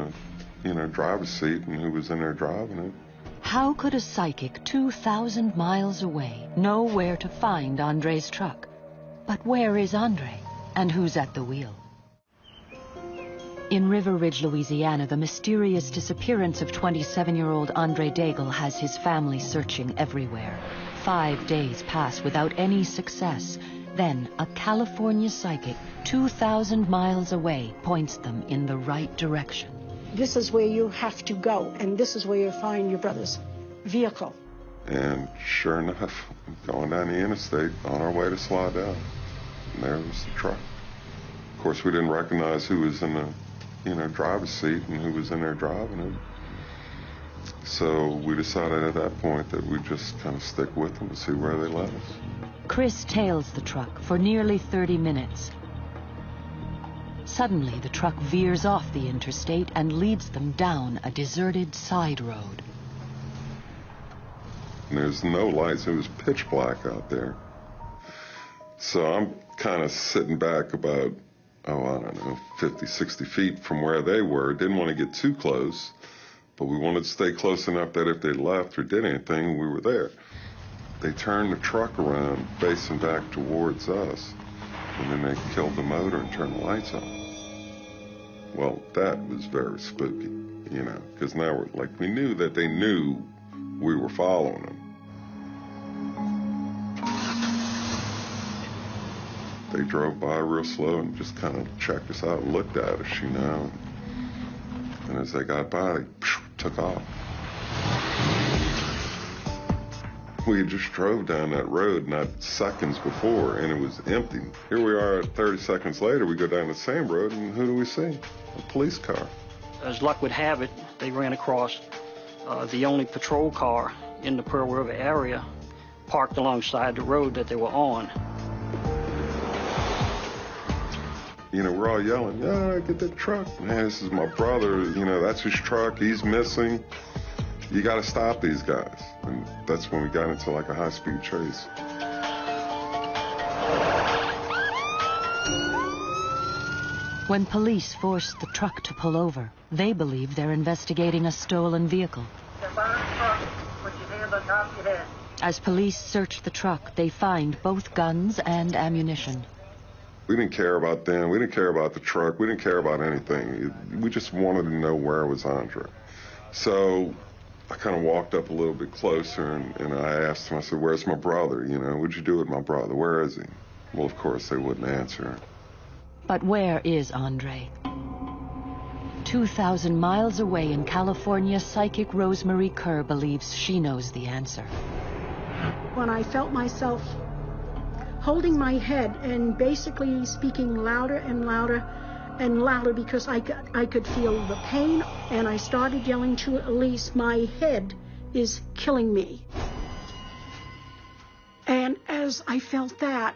the, driver's seat and who was in there driving it. How could a psychic 2,000 miles away know where to find Andre's truck? But where is Andre, and who's at the wheel? In River Ridge, Louisiana, the mysterious disappearance of 27-year-old Andre Daigle has his family searching everywhere. 5 days pass without any success. Then, a California psychic 2,000 miles away points them in the right direction. This is where you have to go, and this is where you'll find your brother's vehicle. And sure enough, going down the interstate on our way to Slidell, and there was the truck. Of course, we didn't recognize who was in the, driver's seat and who was in there driving it. So we decided at that point that we'd just kind of stick with them and see where they led us. Chris tails the truck for nearly 30 minutes. Suddenly, the truck veers off the interstate and leads them down a deserted side road. And there's no lights. It was pitch black out there. So I'm kind of sitting back about, I don't know, 50, 60 feet from where they were. Didn't want to get too close, but we wanted to stay close enough that if they left or did anything, we were there. They turned the truck around, facing back towards us, and then they killed the motor and turned the lights on. Well, that was very spooky, because now we knew that they knew we were following them. They drove by real slow and just kind of checked us out and looked at us, And as they got by, they took off. We had just drove down that road not seconds before, and it was empty. Here we are 30 seconds later, we go down the same road, and who do we see? A police car. As luck would have it, they ran across the only patrol car in the Pearl River area, parked alongside the road that they were on. We're all yelling, "Yeah, get that truck. Man, this is my brother. That's his truck. He's missing. You got to stop these guys." And that's when we got into a high-speed chase. When police forced the truck to pull over, they believe they're investigating a stolen vehicle. As police search the truck, they find both guns and ammunition. We didn't care about them. We didn't care about the truck. We didn't care about anything. We just wanted to know where was Andre. So I kind of walked up a little bit closer, and I asked him, I said, "Where's my brother? What'd you do with my brother? Where is he?" Well, of course, they wouldn't answer. But where is Andre? 2,000 miles away in California, psychic Rosemary Kerr believes she knows the answer. When I felt myself holding my head and basically speaking louder and louder and louder because I could feel the pain, and I started yelling to Elise, "My head is killing me." And as I felt that,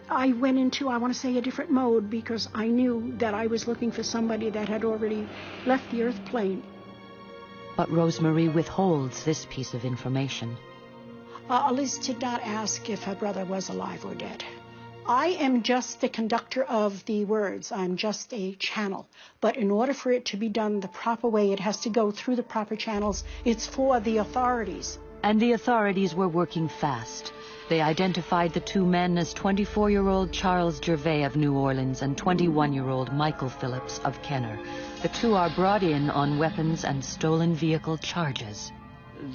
I went into, I want to say, a different mode, because I knew that I was looking for somebody that had already left the earth plane. But Rosemary withholds this piece of information. Elise did not ask if her brother was alive or dead. I am just the conductor of the words. I'm just a channel. But in order for it to be done the proper way, it has to go through the proper channels. It's for the authorities. And the authorities were working fast. They identified the two men as 24-year-old Charles Gervais of New Orleans and 21-year-old Michael Phillips of Kenner. The two are brought in on weapons and stolen vehicle charges.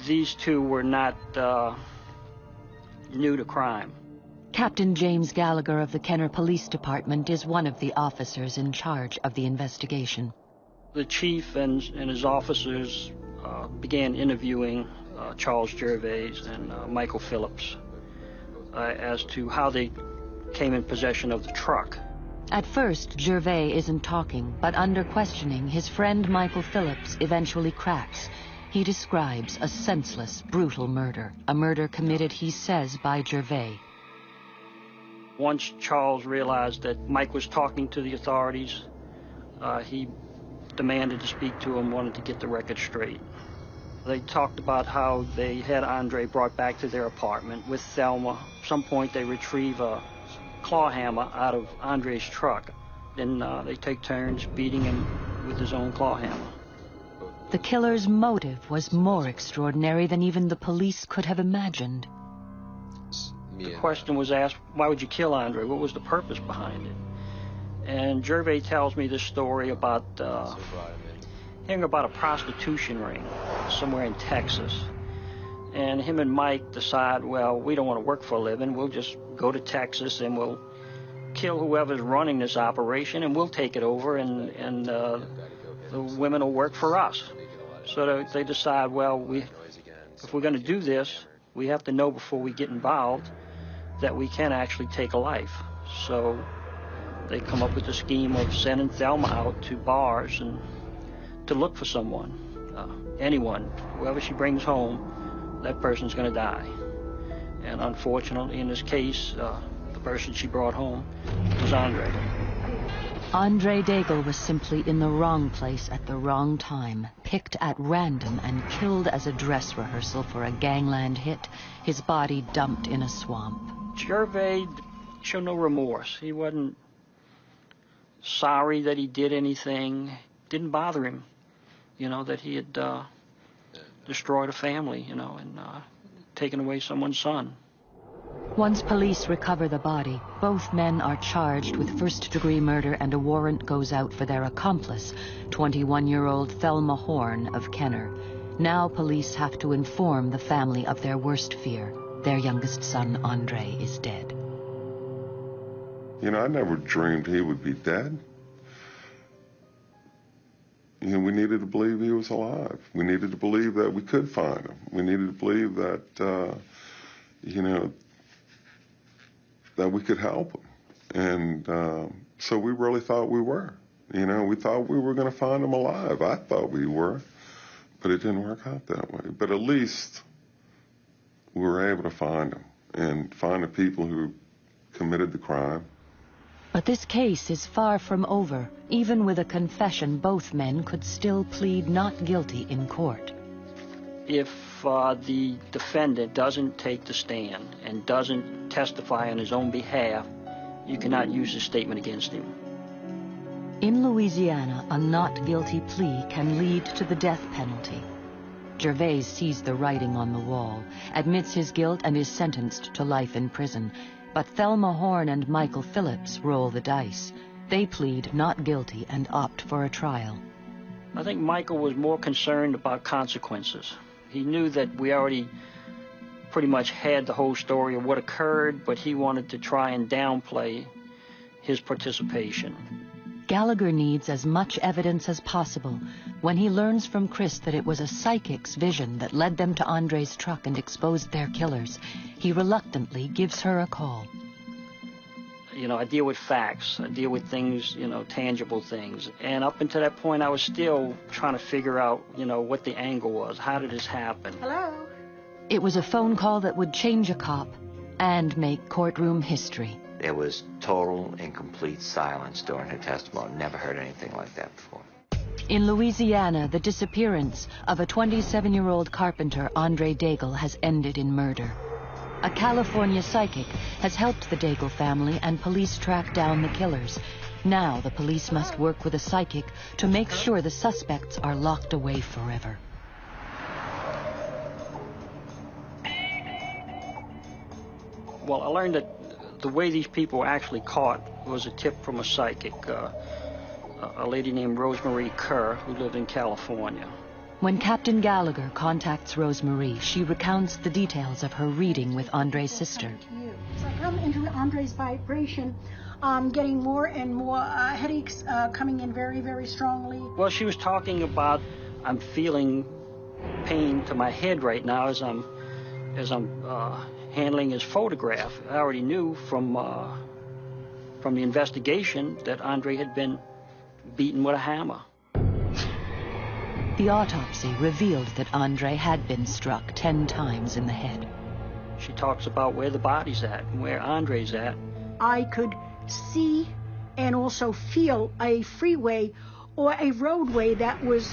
These two were not new to crime. Captain James Gallagher of the Kenner Police Department is one of the officers in charge of the investigation. The chief and his officers began interviewing Charles Gervais and Michael Phillips as to how they came in possession of the truck. At first, Gervais isn't talking, but under questioning, his friend Michael Phillips eventually cracks. He describes a senseless, brutal murder, a murder committed, he says, by Gervais. Once Charles realized that Mike was talking to the authorities, he demanded to speak to him, wanted to get the record straight. They talked about how they had Andre brought back to their apartment with Thelma. At some point they retrieve a claw hammer out of Andre's truck. Then they take turns beating him with his own claw hammer. The killer's motive was more extraordinary than even the police could have imagined. The question was asked, why would you kill Andre? What was the purpose behind it? And Gervais tells me this story about hearing about a prostitution ring somewhere in Texas. And him and Mike decide, well, we don't want to work for a living. We'll just go to Texas and we'll kill whoever's running this operation and we'll take it over and the women will work for us. So they decide, well, if we're going to do this, we have to know before we get involved that we can actually take a life. So they come up with the scheme of sending Thelma out to bars and to look for someone, anyone, whoever she brings home, that person's going to die. And unfortunately, in this case, the person she brought home was Andre. Andre Daigle was simply in the wrong place at the wrong time, picked at random and killed as a dress rehearsal for a gangland hit, his body dumped in a swamp. Gervais showed no remorse. He wasn't sorry that he did anything. Didn't bother him, that he had destroyed a family, and taken away someone's son. Once police recover the body, both men are charged with first-degree murder and a warrant goes out for their accomplice, 21-year-old Thelma Horn of Kenner. Now police have to inform the family of their worst fear. Their youngest son, Andre, is dead. I never dreamed he would be dead. We needed to believe he was alive. We needed to believe that we could find him. We needed to believe that, that we could help him. And so we really thought we were. We thought we were going to find him alive. I thought we were, but it didn't work out that way. But at least we were able to find him and find the people who committed the crime. But this case is far from over. Even with a confession, both men could still plead not guilty in court. If the defendant doesn't take the stand and doesn't testify on his own behalf, you cannot use his statement against him. In Louisiana, a not guilty plea can lead to the death penalty. Gervais sees the writing on the wall, admits his guilt, and is sentenced to life in prison. But Thelma Horn and Michael Phillips roll the dice. They plead not guilty and opt for a trial. I think Michael was more concerned about consequences. He knew that we already pretty much had the whole story of what occurred, but he wanted to try and downplay his participation. Gallagher needs as much evidence as possible. When he learns from Chris that it was a psychic's vision that led them to Andre's truck and exposed their killers, he reluctantly gives her a call. I deal with facts. I deal with things, tangible things. And up until that point, I was still trying to figure out, what the angle was. How did this happen? Hello? It was a phone call that would change a cop and make courtroom history. There was total and complete silence during her testimony. Never heard anything like that before. In Louisiana, the disappearance of a 27-year-old carpenter, Andre Daigle, has ended in murder. A California psychic has helped the Daigle family and police track down the killers. Now the police must work with a psychic to make sure the suspects are locked away forever. Well, I learned that the way these people were actually caught was a tip from a psychic, a lady named Rosemary Kerr, who lived in California. When Captain Gallagher contacts Rosemary, she recounts the details of her reading with Andre's sister. So I come into Andre's vibration, getting more and more headaches coming in very, very strongly. Well, she was talking about, I'm feeling pain to my head right now as I'm handling his photograph. I already knew from the investigation that Andre had been beaten with a hammer. The autopsy revealed that Andre had been struck 10 times in the head. She talks about where the body's at and where Andre's at. I could see and also feel a freeway or a roadway that was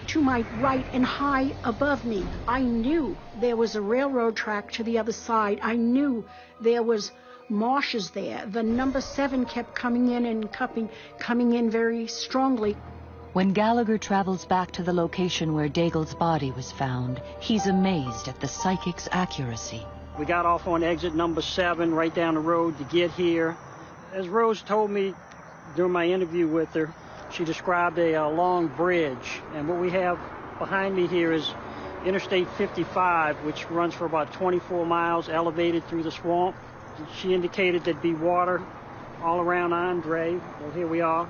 to my right and high above me. I knew there was a railroad track to the other side. I knew there was marshes there. The number 7 kept coming in and coming in very strongly. When Gallagher travels back to the location where Daigle's body was found, he's amazed at the psychic's accuracy. We got off on exit number 7 right down the road to get here. As Rose told me during my interview with her, she described a long bridge, and what we have behind me here is Interstate 55, which runs for about 24 miles, elevated through the swamp. She indicated there'd be water all around Andre. Well, here we are,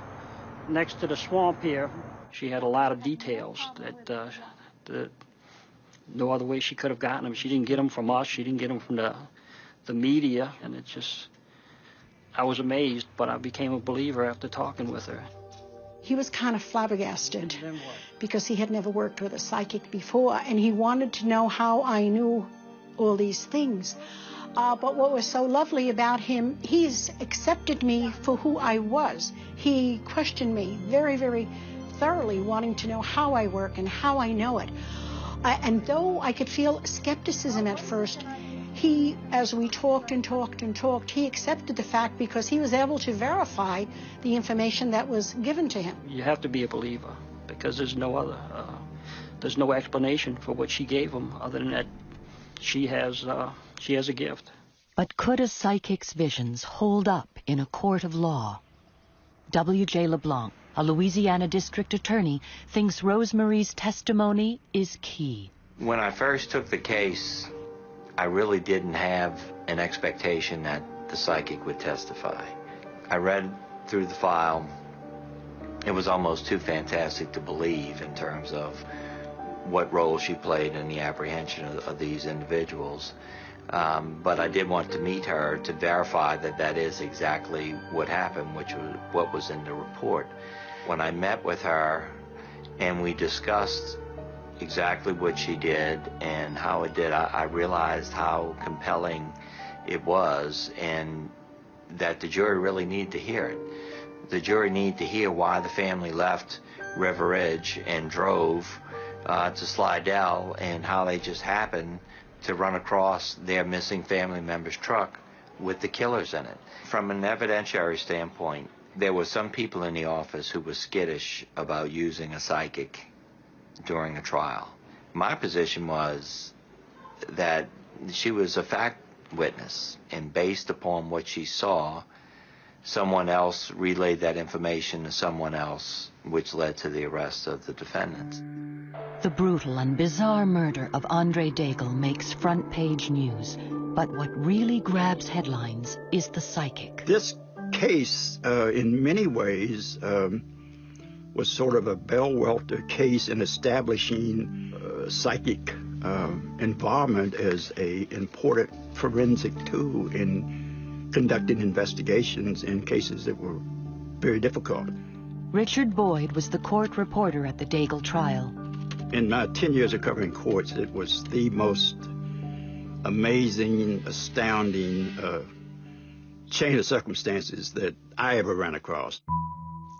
next to the swamp here. She had a lot of details that no other way she could have gotten them. She didn't get them from us. She didn't get them from the media, and it just, I was amazed, but I became a believer after talking with her. He was kind of flabbergasted because he had never worked with a psychic before, and he wanted to know how I knew all these things. But what was so lovely about him, he's accepted me for who I was. He questioned me very, very thoroughly, wanting to know how I work and how I know it. And though I could feel skepticism at first, he, as we talked and talked and talked, he accepted the fact because he was able to verify the information that was given to him. You have to be a believer because there's no explanation for what she gave him other than that she has a gift. But could a psychic's visions hold up in a court of law? W.J. LeBlanc, a Louisiana district attorney, thinks Rosemarie's testimony is key. When I first took the case, I really didn't have an expectation that the psychic would testify. I read through the file. It was almost too fantastic to believe in terms of what role she played in the apprehension of these individuals. But I did want to meet her to verify that that is exactly what happened, which was what was in the report. When I met with her and we discussed exactly what she did and how it did, I realized how compelling it was and that the jury really needed to hear it. The jury needed to hear why the family left River Ridge and drove to Slidell and how they just happened to run across their missing family member's truck with the killers in it. From an evidentiary standpoint, there were some people in the office who were skittish about using a psychic during a trial. My position was that she was a fact witness, and based upon what she saw, someone else relayed that information to someone else, which led to the arrest of the defendants. The brutal and bizarre murder of Andre Daigle makes front-page news, but what really grabs headlines is the psychic. This case, in many ways, was sort of a bellwether case in establishing psychic involvement as an important forensic tool in conducting investigations in cases that were very difficult. Richard Boyd was the court reporter at the Daigle trial. In my 10 years of covering courts, it was the most amazing, astounding chain of circumstances that I ever ran across.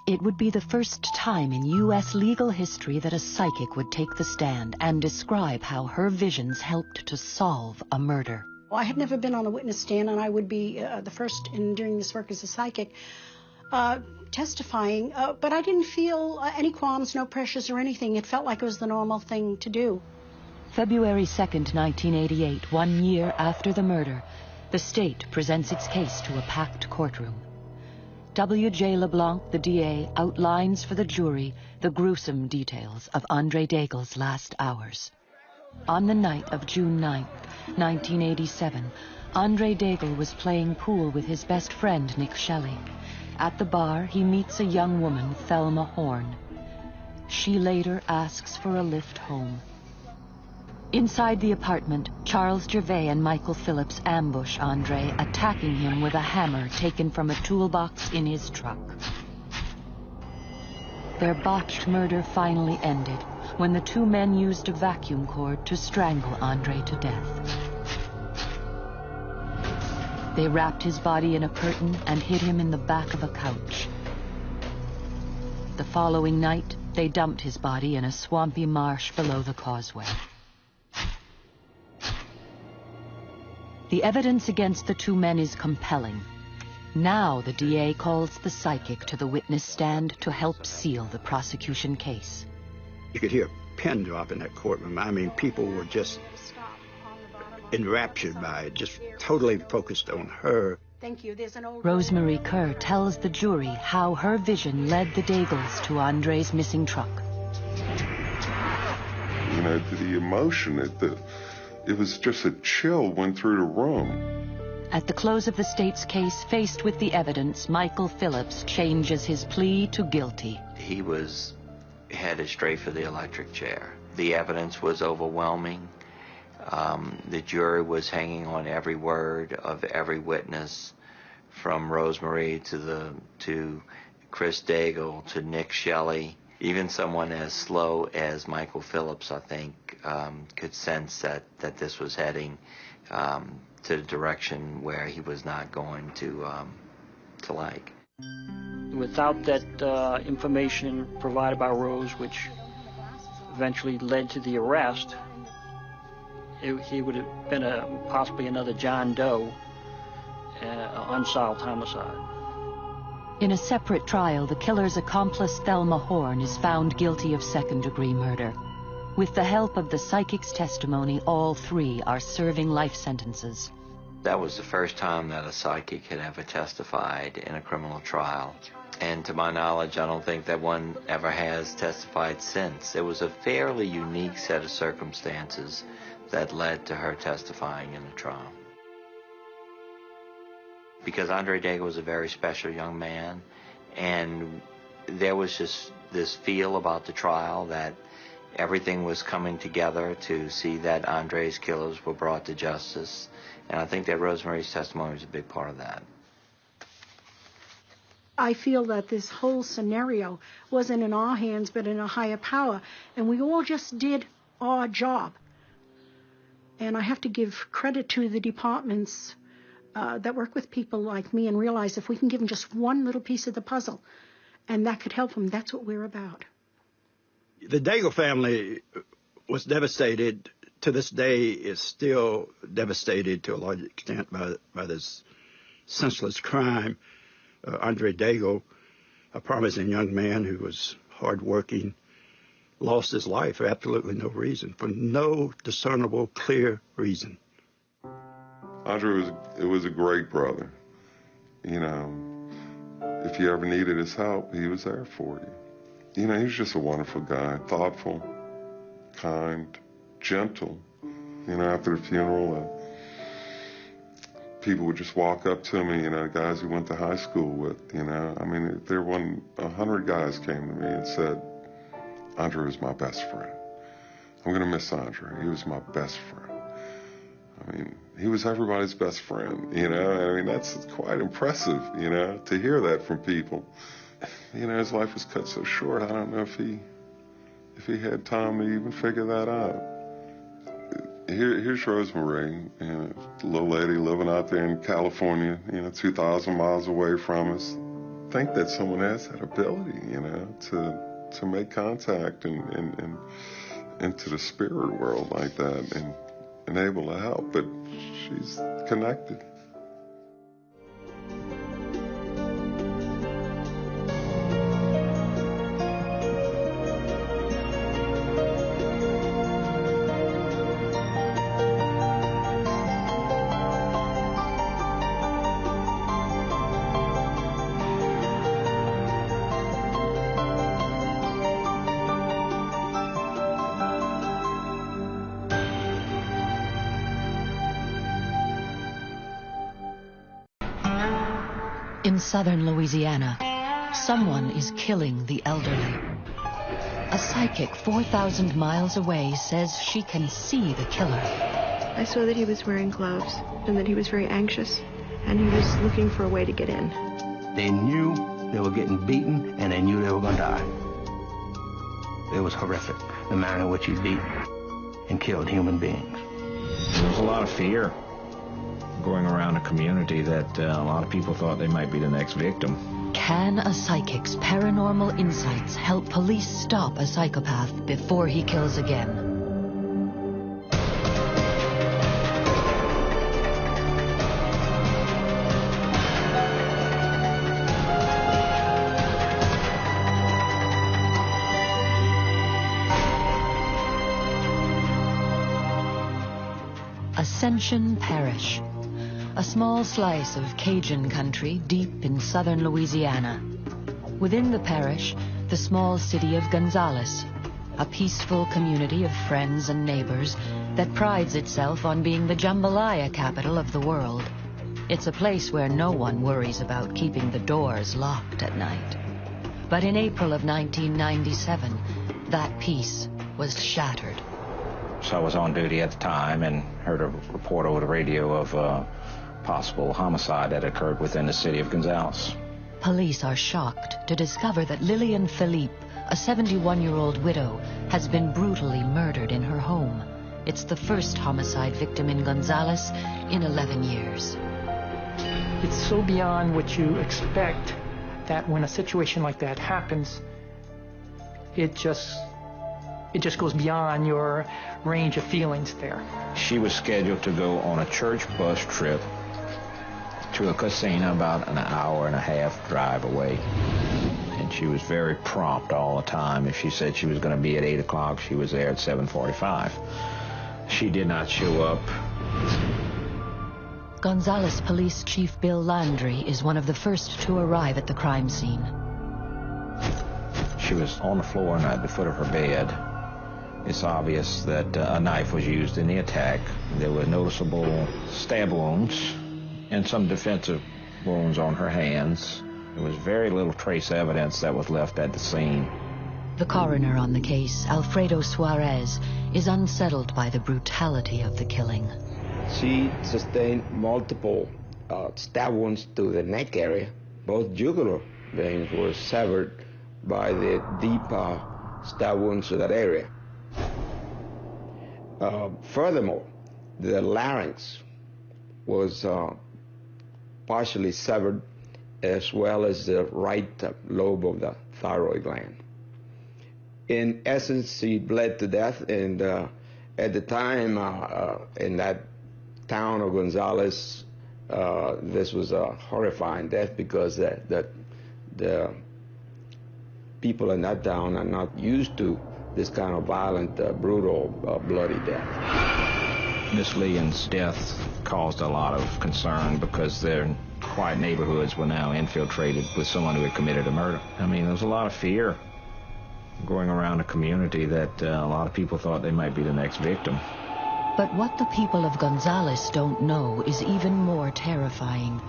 It would be the first time in U.S. legal history that a psychic would take the stand and describe how her visions helped to solve a murder. Well, I had never been on a witness stand, and I would be the first in doing this work as a psychic testifying, but I didn't feel any qualms, no pressures or anything. It felt like it was the normal thing to do. February 2nd, 1988, 1 year after the murder, the state presents its case to a packed courtroom. W.J. LeBlanc, the DA, outlines for the jury the gruesome details of Andre Daigle's last hours. On the night of June 9th, 1987, Andre Daigle was playing pool with his best friend, Nick Shelley. At the bar, he meets a young woman, Thelma Horn. She later asks for a lift home. Inside the apartment, Charles Gervais and Michael Phillips ambush Andre, attacking him with a hammer taken from a toolbox in his truck. Their botched murder finally ended when the two men used a vacuum cord to strangle Andre to death. They wrapped his body in a curtain and hid him in the back of a couch. The following night, they dumped his body in a swampy marsh below the causeway. The evidence against the two men is compelling. Now the DA calls the psychic to the witness stand to help seal the prosecution case. You could hear a pin drop in that courtroom. I mean, people were just enraptured by it, just totally focused on her. Thank you. There's an old Rosemary Kerr tells the jury how her vision led the Daigles to Andre's missing truck. You know, the emotion, it was just a chill went through the room. At the close of the state's case, faced with the evidence, Michael Phillips changes his plea to guilty. He was headed straight for the electric chair. The evidence was overwhelming. The jury was hanging on every word of every witness, from Rosemary to Chris Daigle to Nick Shelley. Even someone as slow as Michael Phillips, I think, could sense that this was heading to the direction where he was not going to like. Without that information provided by Rose, which eventually led to the arrest, he would have been possibly another John Doe, unsolved homicide. In a separate trial, the killer's accomplice Thelma Horn is found guilty of second-degree murder. With the help of the psychic's testimony, all three are serving life sentences. That was the first time that a psychic had ever testified in a criminal trial. And to my knowledge, I don't think that one ever has testified since. It was a fairly unique set of circumstances that led to her testifying in the trial. Because Andre Daigle was a very special young man, and there was just this feel about the trial that everything was coming together to see that Andre's killers were brought to justice. And I think that Rosemary's testimony was a big part of that. I feel that this whole scenario wasn't in our hands, but in a higher power, and we all just did our job. And I have to give credit to the departments that work with people like me and realize if we can give them just one little piece of the puzzle, and that could help them, that's what we're about. The Daigle family was devastated. To this day, is still devastated to a large extent by this senseless crime. Andre Daigle, a promising young man who was hardworking, lost his life for absolutely no reason, for no discernible, clear reason. Andre was a great brother. You know, if you ever needed his help, he was there for you. You know, he was just a wonderful guy, thoughtful, kind, gentle. You know, after the funeral, people would just walk up to me, you know, guys we went to high school with, you know. I mean, if there weren't 100 guys came to me and said, Andre was my best friend. I'm going to miss Andre. He was my best friend. I mean, he was everybody's best friend, you know. I mean, that's quite impressive, you know, to hear that from people. You know, his life was cut so short, I don't know if he had time to even figure that out. Here's Rosemary, you know, a little lady living out there in California, you know, 2,000 miles away from us. Think that someone has that ability, you know, to make contact and into the spirit world like that and able to help, but she's connected. In southern Louisiana, someone is killing the elderly. A psychic 4,000 miles away says she can see the killer. I saw that he was wearing gloves and that he was very anxious, and he was looking for a way to get in. They knew they were getting beaten, and they knew they were going to die. It was horrific, the manner in which he beat and killed human beings. There was a lot of fear going around a community that a lot of people thought they might be the next victim. Can a psychic's paranormal insights help police stop a psychopath before he kills again? Ascension Parish, a small slice of Cajun country deep in southern Louisiana. Within the parish, the small city of Gonzales, a peaceful community of friends and neighbors that prides itself on being the jambalaya capital of the world. It's a place where no one worries about keeping the doors locked at night. But in April of 1997, that peace was shattered. So I was on duty at the time and heard a report over the radio of a possible homicide that occurred within the city of Gonzales. Police are shocked to discover that Lillian Philippe, a 71-year-old widow, has been brutally murdered in her home. It's the first homicide victim in Gonzales in 11 years. It's so beyond what you expect that when a situation like that happens, it just goes beyond your range of feelings there. She was scheduled to go on a church bus trip to a casino about an hour and a half drive away. And she was very prompt all the time. If she said she was going to be at 8 o'clock, she was there at 7:45. She did not show up. Gonzales Police Chief Bill Landry is one of the first to arrive at the crime scene. She was on the floor and at the foot of her bed. It's obvious that a knife was used in the attack. There were noticeable stab wounds and some defensive wounds on her hands. There was very little trace evidence that was left at the scene. The coroner on the case, Alfredo Suarez, is unsettled by the brutality of the killing. She sustained multiple stab wounds to the neck area. Both jugular veins were severed by the deep stab wounds to that area. Furthermore, the larynx was partially severed, as well as the right lobe of the thyroid gland. In essence, she bled to death, and at the time, in that town of Gonzales, this was a horrifying death because the people in that town are not used to this kind of violent, brutal, bloody death. Miss Lillian's death caused a lot of concern because their quiet neighborhoods were now infiltrated with someone who had committed a murder. I mean, there was a lot of fear going around the community that a lot of people thought they might be the next victim. But what the people of Gonzales don't know is even more terrifying.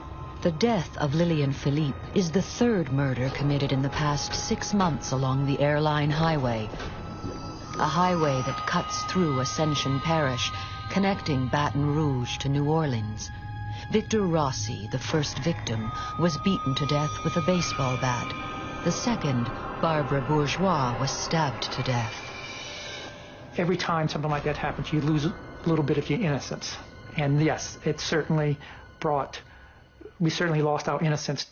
The death of Lillian Philippe is the third murder committed in the past 6 months along the airline highway. A highway that cuts through Ascension Parish, connecting Baton Rouge to New Orleans. Victor Rossi, the first victim, was beaten to death with a baseball bat. The second, Barbara Bourgeois, was stabbed to death. Every time something like that happens, you lose a little bit of your innocence. And yes, it certainly we certainly lost our innocence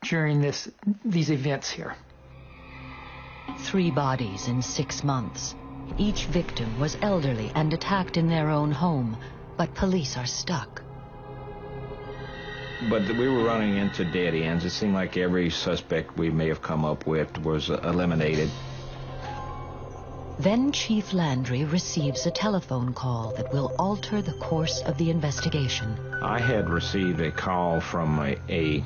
during these events here. 3 bodies in 6 months. Each victim was elderly and attacked in their own home, but police are stuck. But we were running into dead ends. It seemed like every suspect we may have come up with was eliminated. Then Chief Landry receives a telephone call that will alter the course of the investigation. I had received a call from a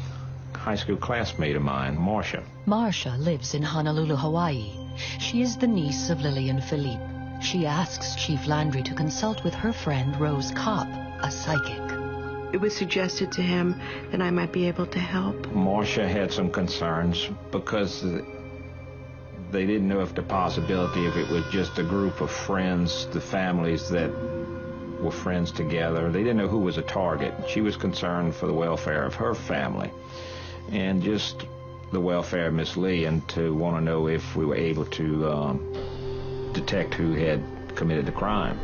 high school classmate of mine, Marcia. Marcia lives in Honolulu, Hawaii. She is the niece of Lillian Philippe. She asks Chief Landry to consult with her friend Rose Kopp, a psychic. It was suggested to him that I might be able to help. Marcia had some concerns because they didn't know if the possibility if it was just a group of friends, the families that were friends together. They didn't know who was a target. She was concerned for the welfare of her family and just the welfare of Miss Lillian, to want to know if we were able to detect who had committed the crime.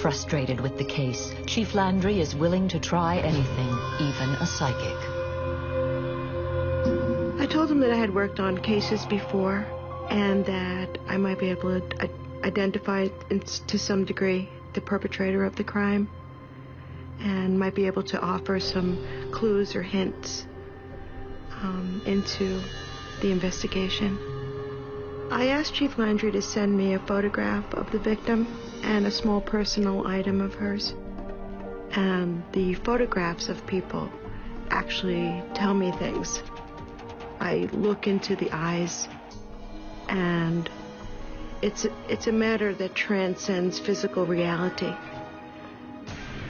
Frustrated with the case, Chief Landry is willing to try anything, even a psychic. I told him that I had worked on cases before and that I might be able to identify to some degree the perpetrator of the crime and might be able to offer some clues or hints into the investigation. I asked Chief Landry to send me a photograph of the victim and a small personal item of hers. And the photographs of people actually tell me things. I look into the eyes, and it's a matter that transcends physical reality.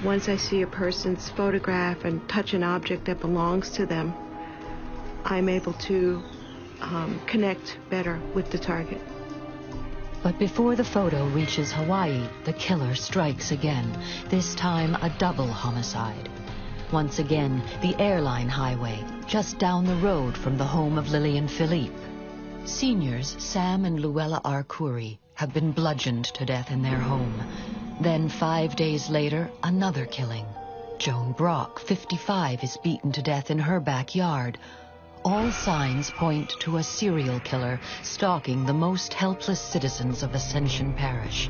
Once I see a person's photograph and touch an object that belongs to them, I'm able to connect better with the target. But before the photo reaches Hawaii, the killer strikes again, this time a double homicide. Once again, the airline highway, just down the road from the home of Lillian Philippe. Seniors Sam and Luella Arcuri have been bludgeoned to death in their home. Then 5 days later, another killing. Joan Brock, 55, is beaten to death in her backyard. All signs point to a serial killer stalking the most helpless citizens of Ascension Parish.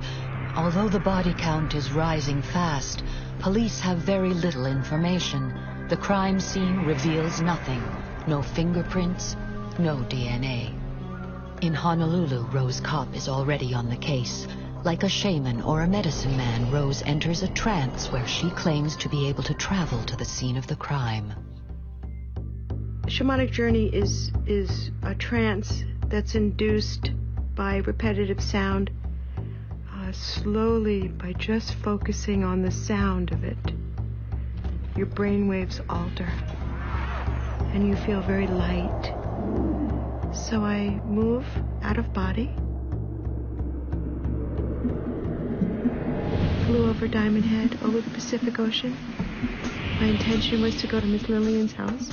Although the body count is rising fast, police have very little information. The crime scene reveals nothing. No fingerprints, no DNA. In Honolulu, Rose Kopp is already on the case. Like a shaman or a medicine man, Rose enters a trance where she claims to be able to travel to the scene of the crime. Shamanic journey is a trance that's induced by repetitive sound, slowly by just focusing on the sound of it. Your brain waves alter, and you feel very light. So I move out of body, flew over Diamond Head, over the Pacific Ocean. My intention was to go to Miss Lillian's house.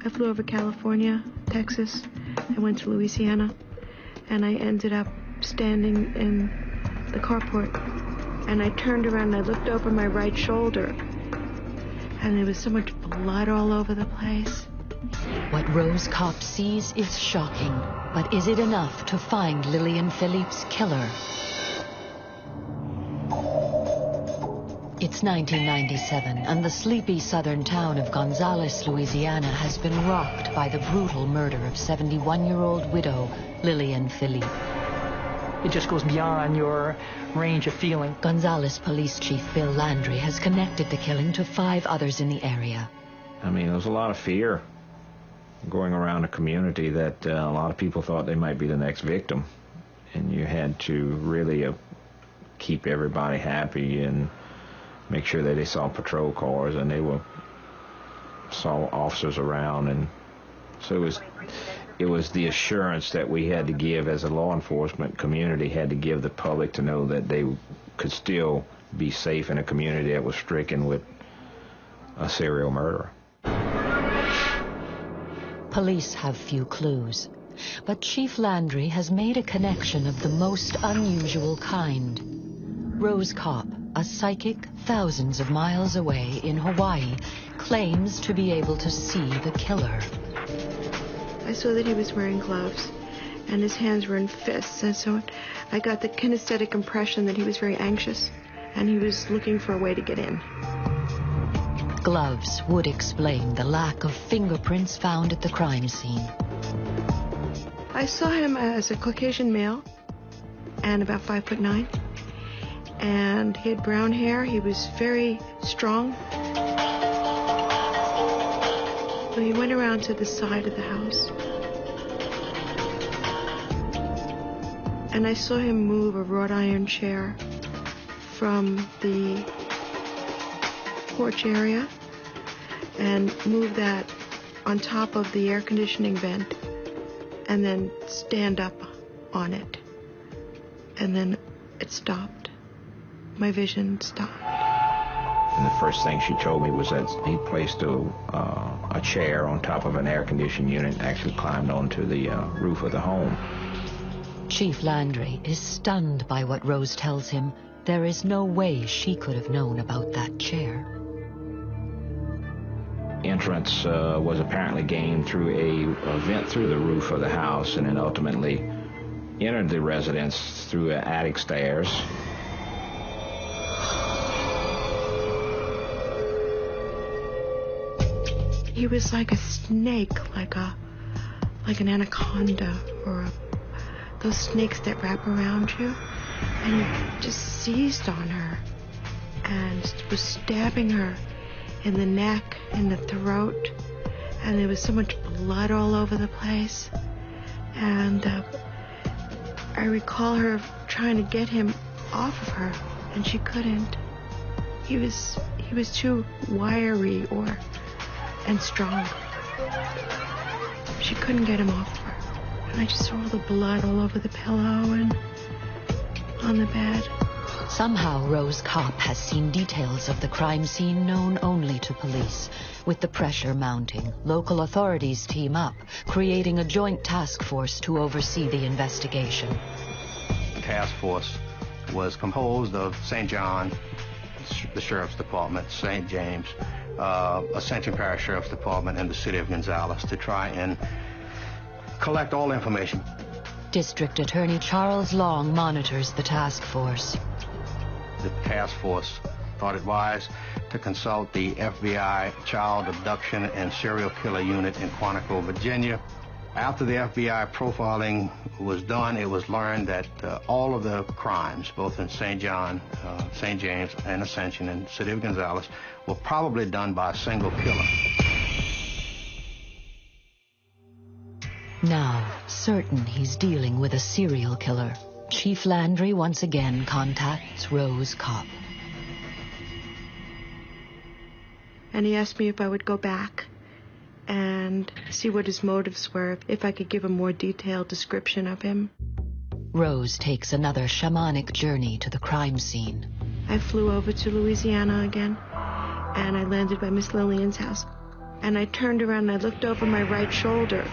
I flew over California, Texas, I went to Louisiana, and I ended up standing in the carport. And I turned around and I looked over my right shoulder, and there was so much blood all over the place. What Rose Kopp sees is shocking, but is it enough to find Lillian Philippe's killer? It's 1997, and the sleepy southern town of Gonzales, Louisiana, has been rocked by the brutal murder of 71-year-old widow Lillian Philippe. It just goes beyond your range of feeling. Gonzales Police Chief Bill Landry has connected the killing to 5 others in the area. I mean, there was a lot of fear going around the community that a lot of people thought they might be the next victim. And you had to really keep everybody happy and make sure that they saw patrol cars and they saw officers around. And so it was the assurance that we had to give as a law enforcement community, had to give the public to know that they could still be safe in a community that was stricken with a serial murderer. Police have few clues, but Chief Landry has made a connection of the most unusual kind. Rose Kopp, a psychic thousands of miles away in Hawaii, claims to be able to see the killer. I saw that he was wearing gloves, and his hands were in fists, and so I got the kinesthetic impression that he was very anxious, and he was looking for a way to get in. Gloves would explain the lack of fingerprints found at the crime scene. I saw him as a Caucasian male, and about 5'9", and he had brown hair. He was very strong. So he went around to the side of the house, and I saw him move a wrought iron chair from the porch area and move that on top of the air conditioning vent and then stand up on it. And then it stopped. My vision stopped. And the first thing she told me was that he placed a chair on top of an air conditioning unit and actually climbed onto the roof of the home. Chief Landry is stunned by what Rose tells him. There is no way she could have known about that chair. Entrance was apparently gained through a vent through the roof of the house, and then ultimately entered the residence through attic stairs. He was like a snake, like an anaconda, or those snakes that wrap around you, and he just seized on her and was stabbing her in the neck, in the throat, and there was so much blood all over the place. And I recall her trying to get him off of her, and she couldn't. He was too wiry and strong. She couldn't get him off of her. And I just saw all the blood all over the pillow and on the bed. Somehow Rose Kopp has seen details of the crime scene known only to police. With the pressure mounting, local authorities team up, creating a joint task force to oversee the investigation. The task force was composed of St. John, the Sheriff's Department, St. James, Ascension Parish Sheriff's Department, and the City of Gonzales to try and collect all information. District Attorney Charles Long monitors the task force. The task force thought it wise to consult the FBI Child Abduction and Serial Killer Unit in Quantico, Virginia. After the FBI profiling was done, it was learned that all of the crimes, both in St. John, St. James, and Ascension and City of Gonzales, were probably done by a single killer. Now, certain he's dealing with a serial killer, Chief Landry once again contacts Rose Kopp. And he asked me if I would go back and see what his motives were, if I could give a more detailed description of him. Rose takes another shamanic journey to the crime scene. I flew over to Louisiana again, and I landed by Miss Lillian's house. And I turned around and I looked over my right shoulder,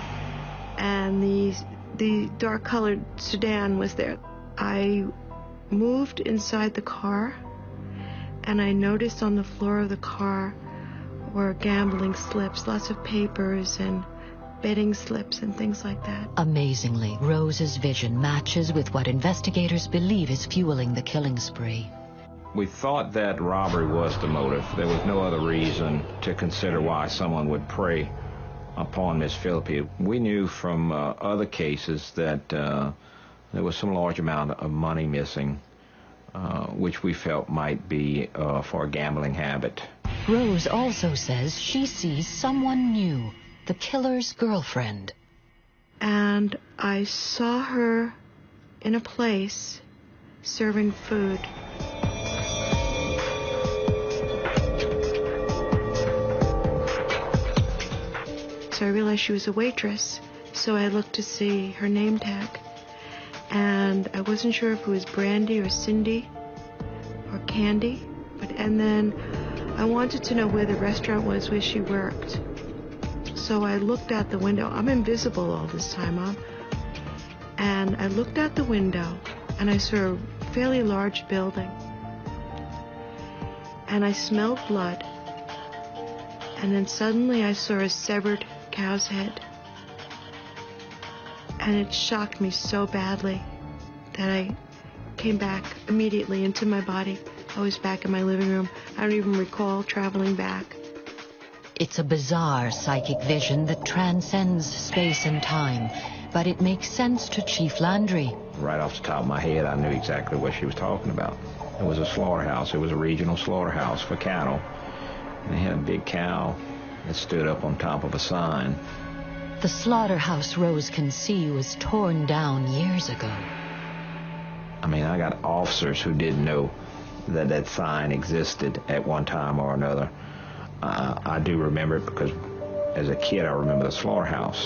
and the dark-colored sedan was there. I moved inside the car, and I noticed on the floor of the car were gambling slips, lots of papers and betting slips and things like that. Amazingly, Rose's vision matches with what investigators believe is fueling the killing spree. We thought that robbery was the motive. There was no other reason to consider why someone would prey upon Miss Philippi. We knew from other cases that there was some large amount of money missing, which we felt might be for a gambling habit. Rose also says she sees someone new, the killer's girlfriend. And I saw her in a place serving food. So I realized she was a waitress, so I looked to see her name tag. And I wasn't sure if it was Brandy or Cindy or Candy. And then I wanted to know where the restaurant was where she worked. So I looked out the window. I'm invisible all this time, and I looked out the window, and I saw a fairly large building. And I smelled blood. And then suddenly I saw a severed cow's head. And it shocked me so badly that I came back immediately into my body. I was back in my living room. I don't even recall traveling back. It's a bizarre psychic vision that transcends space and time, but it makes sense to Chief Landry. Right off the top of my head, I knew exactly what she was talking about. It was a slaughterhouse. It was a regional slaughterhouse for cattle. And they had a big cow that stood up on top of a sign. The slaughterhouse Rose can see was torn down years ago. I mean, I got officers who didn't know that that sign existed at one time or another. I do remember it because as a kid I remember the slaughterhouse.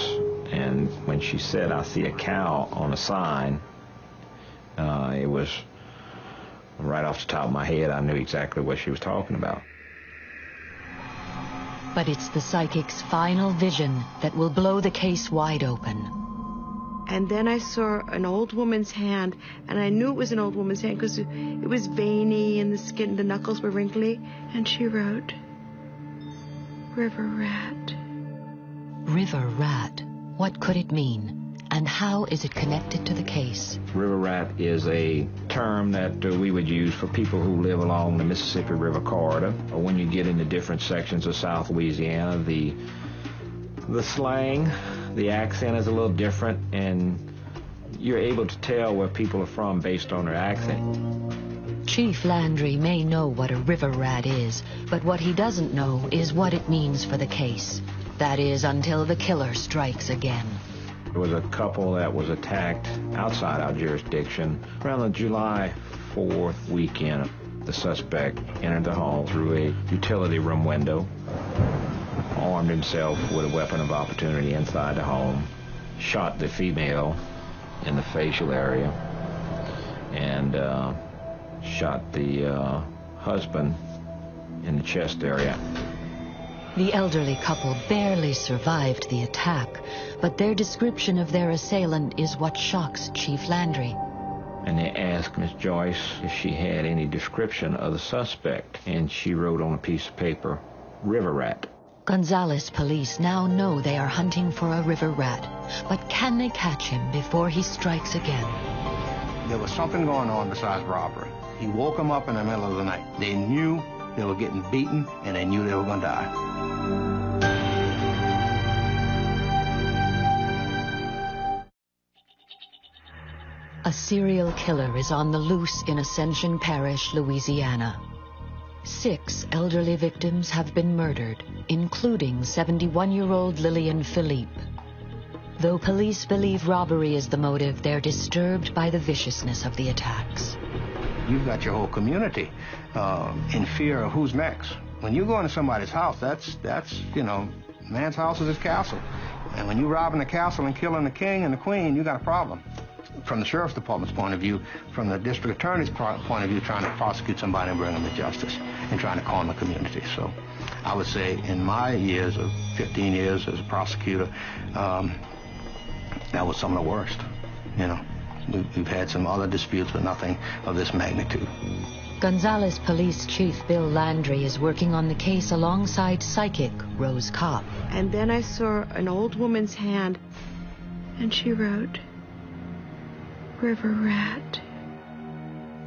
And when she said, "I see a cow on a sign," it was right off the top of my head. I knew exactly what she was talking about. But it's the psychic's final vision that will blow the case wide open. And then I saw an old woman's hand, and I knew it was an old woman's hand because it was veiny and the skin, the knuckles were wrinkly. And she wrote, River Rat. River Rat. What could it mean? And how is it connected to the case? River rat is a term that we would use for people who live along the Mississippi River corridor. Or when you get into different sections of South Louisiana, the slang, the accent is a little different, and you're able to tell where people are from based on their accent. Chief Landry may know what a river rat is, but what he doesn't know is what it means for the case. That is, until the killer strikes again. There was a couple that was attacked outside our jurisdiction around the July 4th weekend. The suspect entered the home through a utility room window, armed himself with a weapon of opportunity inside the home, shot the female in the facial area, and shot the husband in the chest area. The elderly couple barely survived the attack, but their description of their assailant is what shocks Chief Landry. And they asked Miss Joyce if she had any description of the suspect, and she wrote on a piece of paper, River Rat. Gonzales police now know they are hunting for a river rat, but can they catch him before he strikes again? There was something going on besides robbery. He woke them up in the middle of the night. They knew they were getting beaten, and they knew they were going to die. A serial killer is on the loose in Ascension Parish, Louisiana. 6 elderly victims have been murdered, including 71-year-old Lillian Philippe. Though police believe robbery is the motive, they're disturbed by the viciousness of the attacks. You've got your whole community in fear of who's next. When you go into somebody's house, that's man's house is his castle. And when you're robbing the castle and killing the king and the queen, you got a problem. From the sheriff's department's point of view, from the district attorney's point of view, trying to prosecute somebody and bring them to justice and trying to calm the community. So I would say in my years of 15 years as a prosecutor, that was some of the worst. We've had some other disputes, but nothing of this magnitude. Gonzales Police Chief Bill Landry is working on the case alongside psychic Rose Kopp. And then I saw an old woman's hand, and she wrote, River Rat.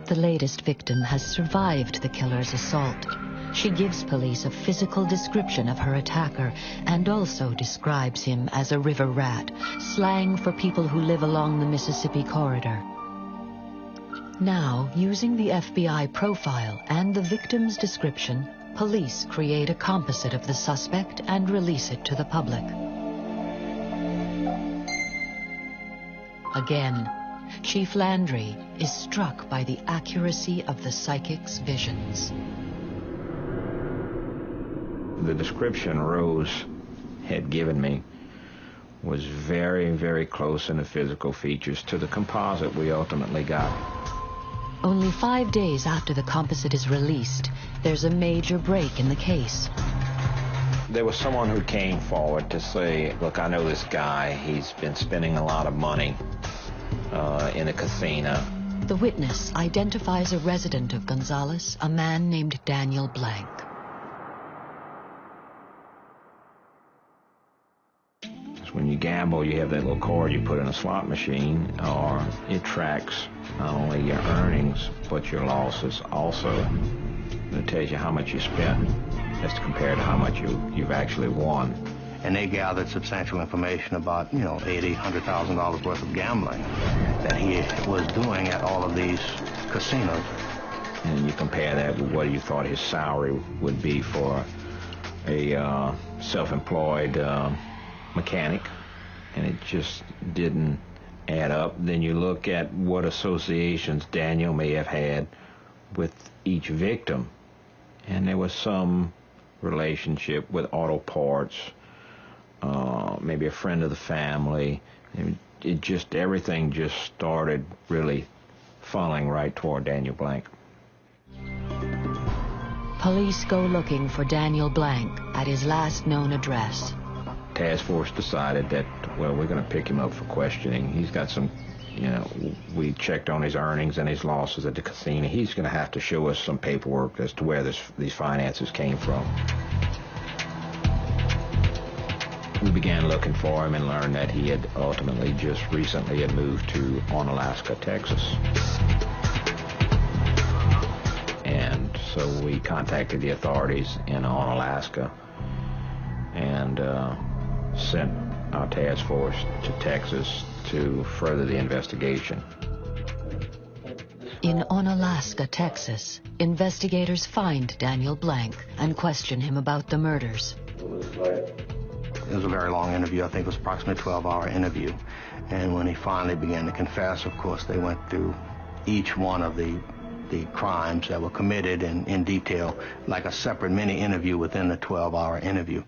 The latest victim has survived the killer's assault. She gives police a physical description of her attacker and also describes him as a river rat, slang for people who live along the Mississippi corridor. Now, using the FBI profile and the victim's description, police create a composite of the suspect and release it to the public. Again, Chief Landry is struck by the accuracy of the psychic's visions. The description Rose had given me was very, very close in the physical features to the composite we ultimately got. Only 5 days after the composite is released, there's a major break in the case. There was someone who came forward to say, look, I know this guy. He's been spending a lot of money in a casino. The witness identifies a resident of Gonzales, a man named Daniel Blank. When you gamble, you have that little cord you put in a slot machine, or it tracks not only your earnings, but your losses also. It tells you how much you spent as compared to how much you've actually won. And they gathered substantial information about, $80,000, $100,000 worth of gambling that he was doing at all of these casinos. And you compare that with what you thought his salary would be for a self-employed mechanic, and it just didn't add up. Then you look at what associations Daniel may have had with each victim, and there was some relationship with auto parts, maybe a friend of the family. Everything just started really funneling right toward Daniel Blank. Police go looking for Daniel Blank at his last known address. task force decided that, well, we're going to pick him up for questioning. He's got some, we checked on his earnings and his losses at the casino. He's going to have to show us some paperwork as to where these finances came from. We began looking for him and learned that he had ultimately just recently had moved to Onalaska, Texas. And so we contacted the authorities in Onalaska and sent our task force to Texas to further the investigation. In Onalaska, Texas, investigators find Daniel Blank and question him about the murders. It was a very long interview. I think it was approximately a 12-hour interview. And when he finally began to confess, of course, they went through each one of the crimes that were committed in detail, like a separate mini interview within the 12-hour interview.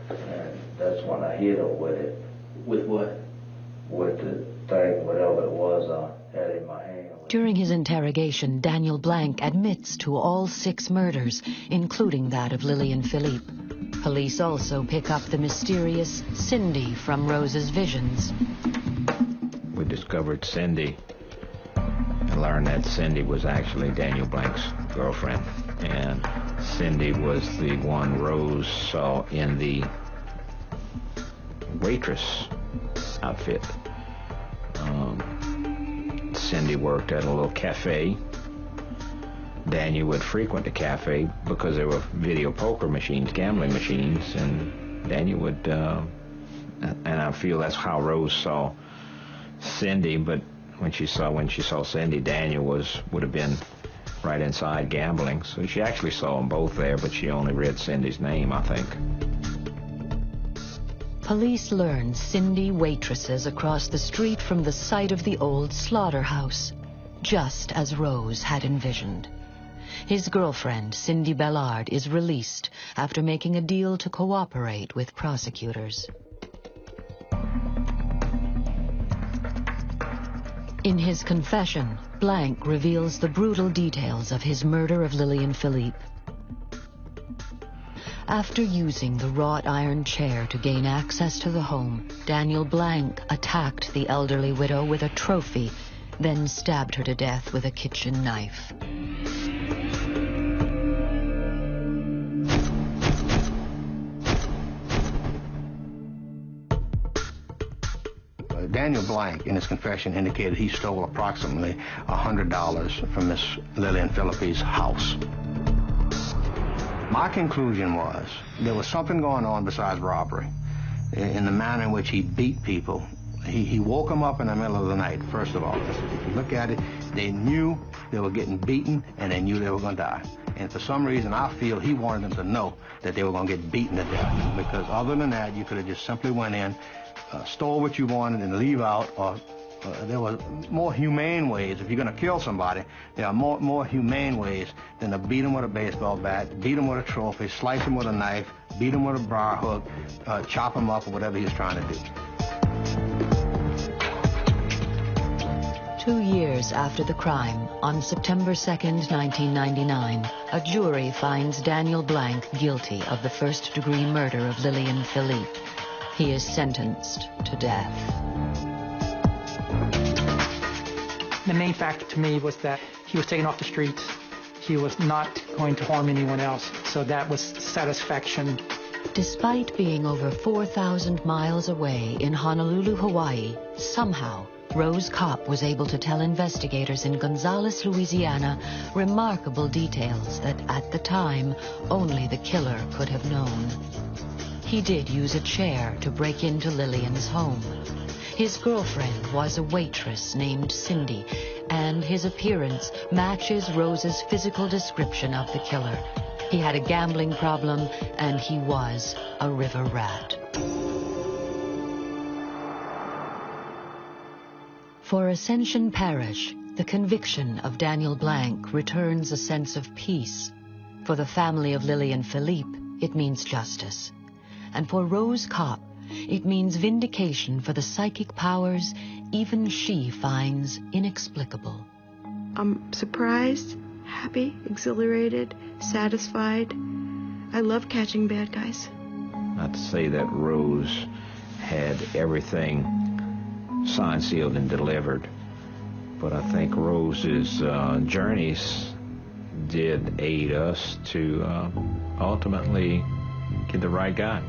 And that's when I hit him with it. With what? With the thing, whatever it was, I had in my hand. During his interrogation, Daniel Blank admits to all 6 murders, including that of Lillian Philippe. Police also pick up the mysterious Cindy from Rose's visions. We discovered Cindy and learned that Cindy was actually Daniel Blank's girlfriend. And Cindy was the one Rose saw in the waitress outfit. Cindy worked at a little cafe. Daniel would frequent the cafe because there were video poker machines, gambling machines, and Daniel would, and I feel that's how Rose saw Cindy, but when she saw Cindy, Daniel would have been right inside gambling. So she actually saw them both there, but she only read Cindy's name, I think. Police learn Cindy waitresses across the street from the site of the old slaughterhouse, just as Rose had envisioned. His girlfriend, Cindy Bellard, is released after making a deal to cooperate with prosecutors. In his confession, Blank reveals the brutal details of his murder of Lillian Philippe. After using the wrought iron chair to gain access to the home, Daniel Blank attacked the elderly widow with a trophy, then stabbed her to death with a kitchen knife. Daniel Blank, in his confession, indicated he stole approximately $100 from Miss Lillian Philippe's house. My conclusion was there was something going on besides robbery in the manner in which he beat people. He woke them up in the middle of the night, first of all. If you look at it, they knew they were getting beaten, and they knew they were going to die. And for some reason, I feel he wanted them to know that they were going to get beaten to death. Because other than that, you could have just simply went in, stole what you wanted, and leave out. Or there were more humane ways. If you're going to kill somebody, there are more humane ways than to beat them with a baseball bat, beat them with a trophy, slice them with a knife, beat them with a briar hook, chop them up, or whatever he's trying to do. 2 years after the crime, on September 2nd, 1999, a jury finds Daniel Blank guilty of the first-degree murder of Lillian Philippe. He is sentenced to death. The main factor to me was that he was taken off the streets. He was not going to harm anyone else, so that was satisfaction. Despite being over 4,000 miles away in Honolulu, Hawaii, somehow Rose Kopp was able to tell investigators in Gonzales, Louisiana, remarkable details that at the time only the killer could have known. He did use a chair to break into Lillian's home. His girlfriend was a waitress named Cindy, and his appearance matches Rose's physical description of the killer. He had a gambling problem, and he was a river rat. For Ascension Parish, the conviction of Daniel Blank returns a sense of peace. For the family of Lillian Philippe, it means justice. And for Rose Kopp, it means vindication for the psychic powers even she finds inexplicable. I'm surprised, happy, exhilarated, satisfied. I love catching bad guys. Not to say that Rose had everything signed, sealed, and delivered, but I think Rose's journeys did aid us to ultimately get the right guy.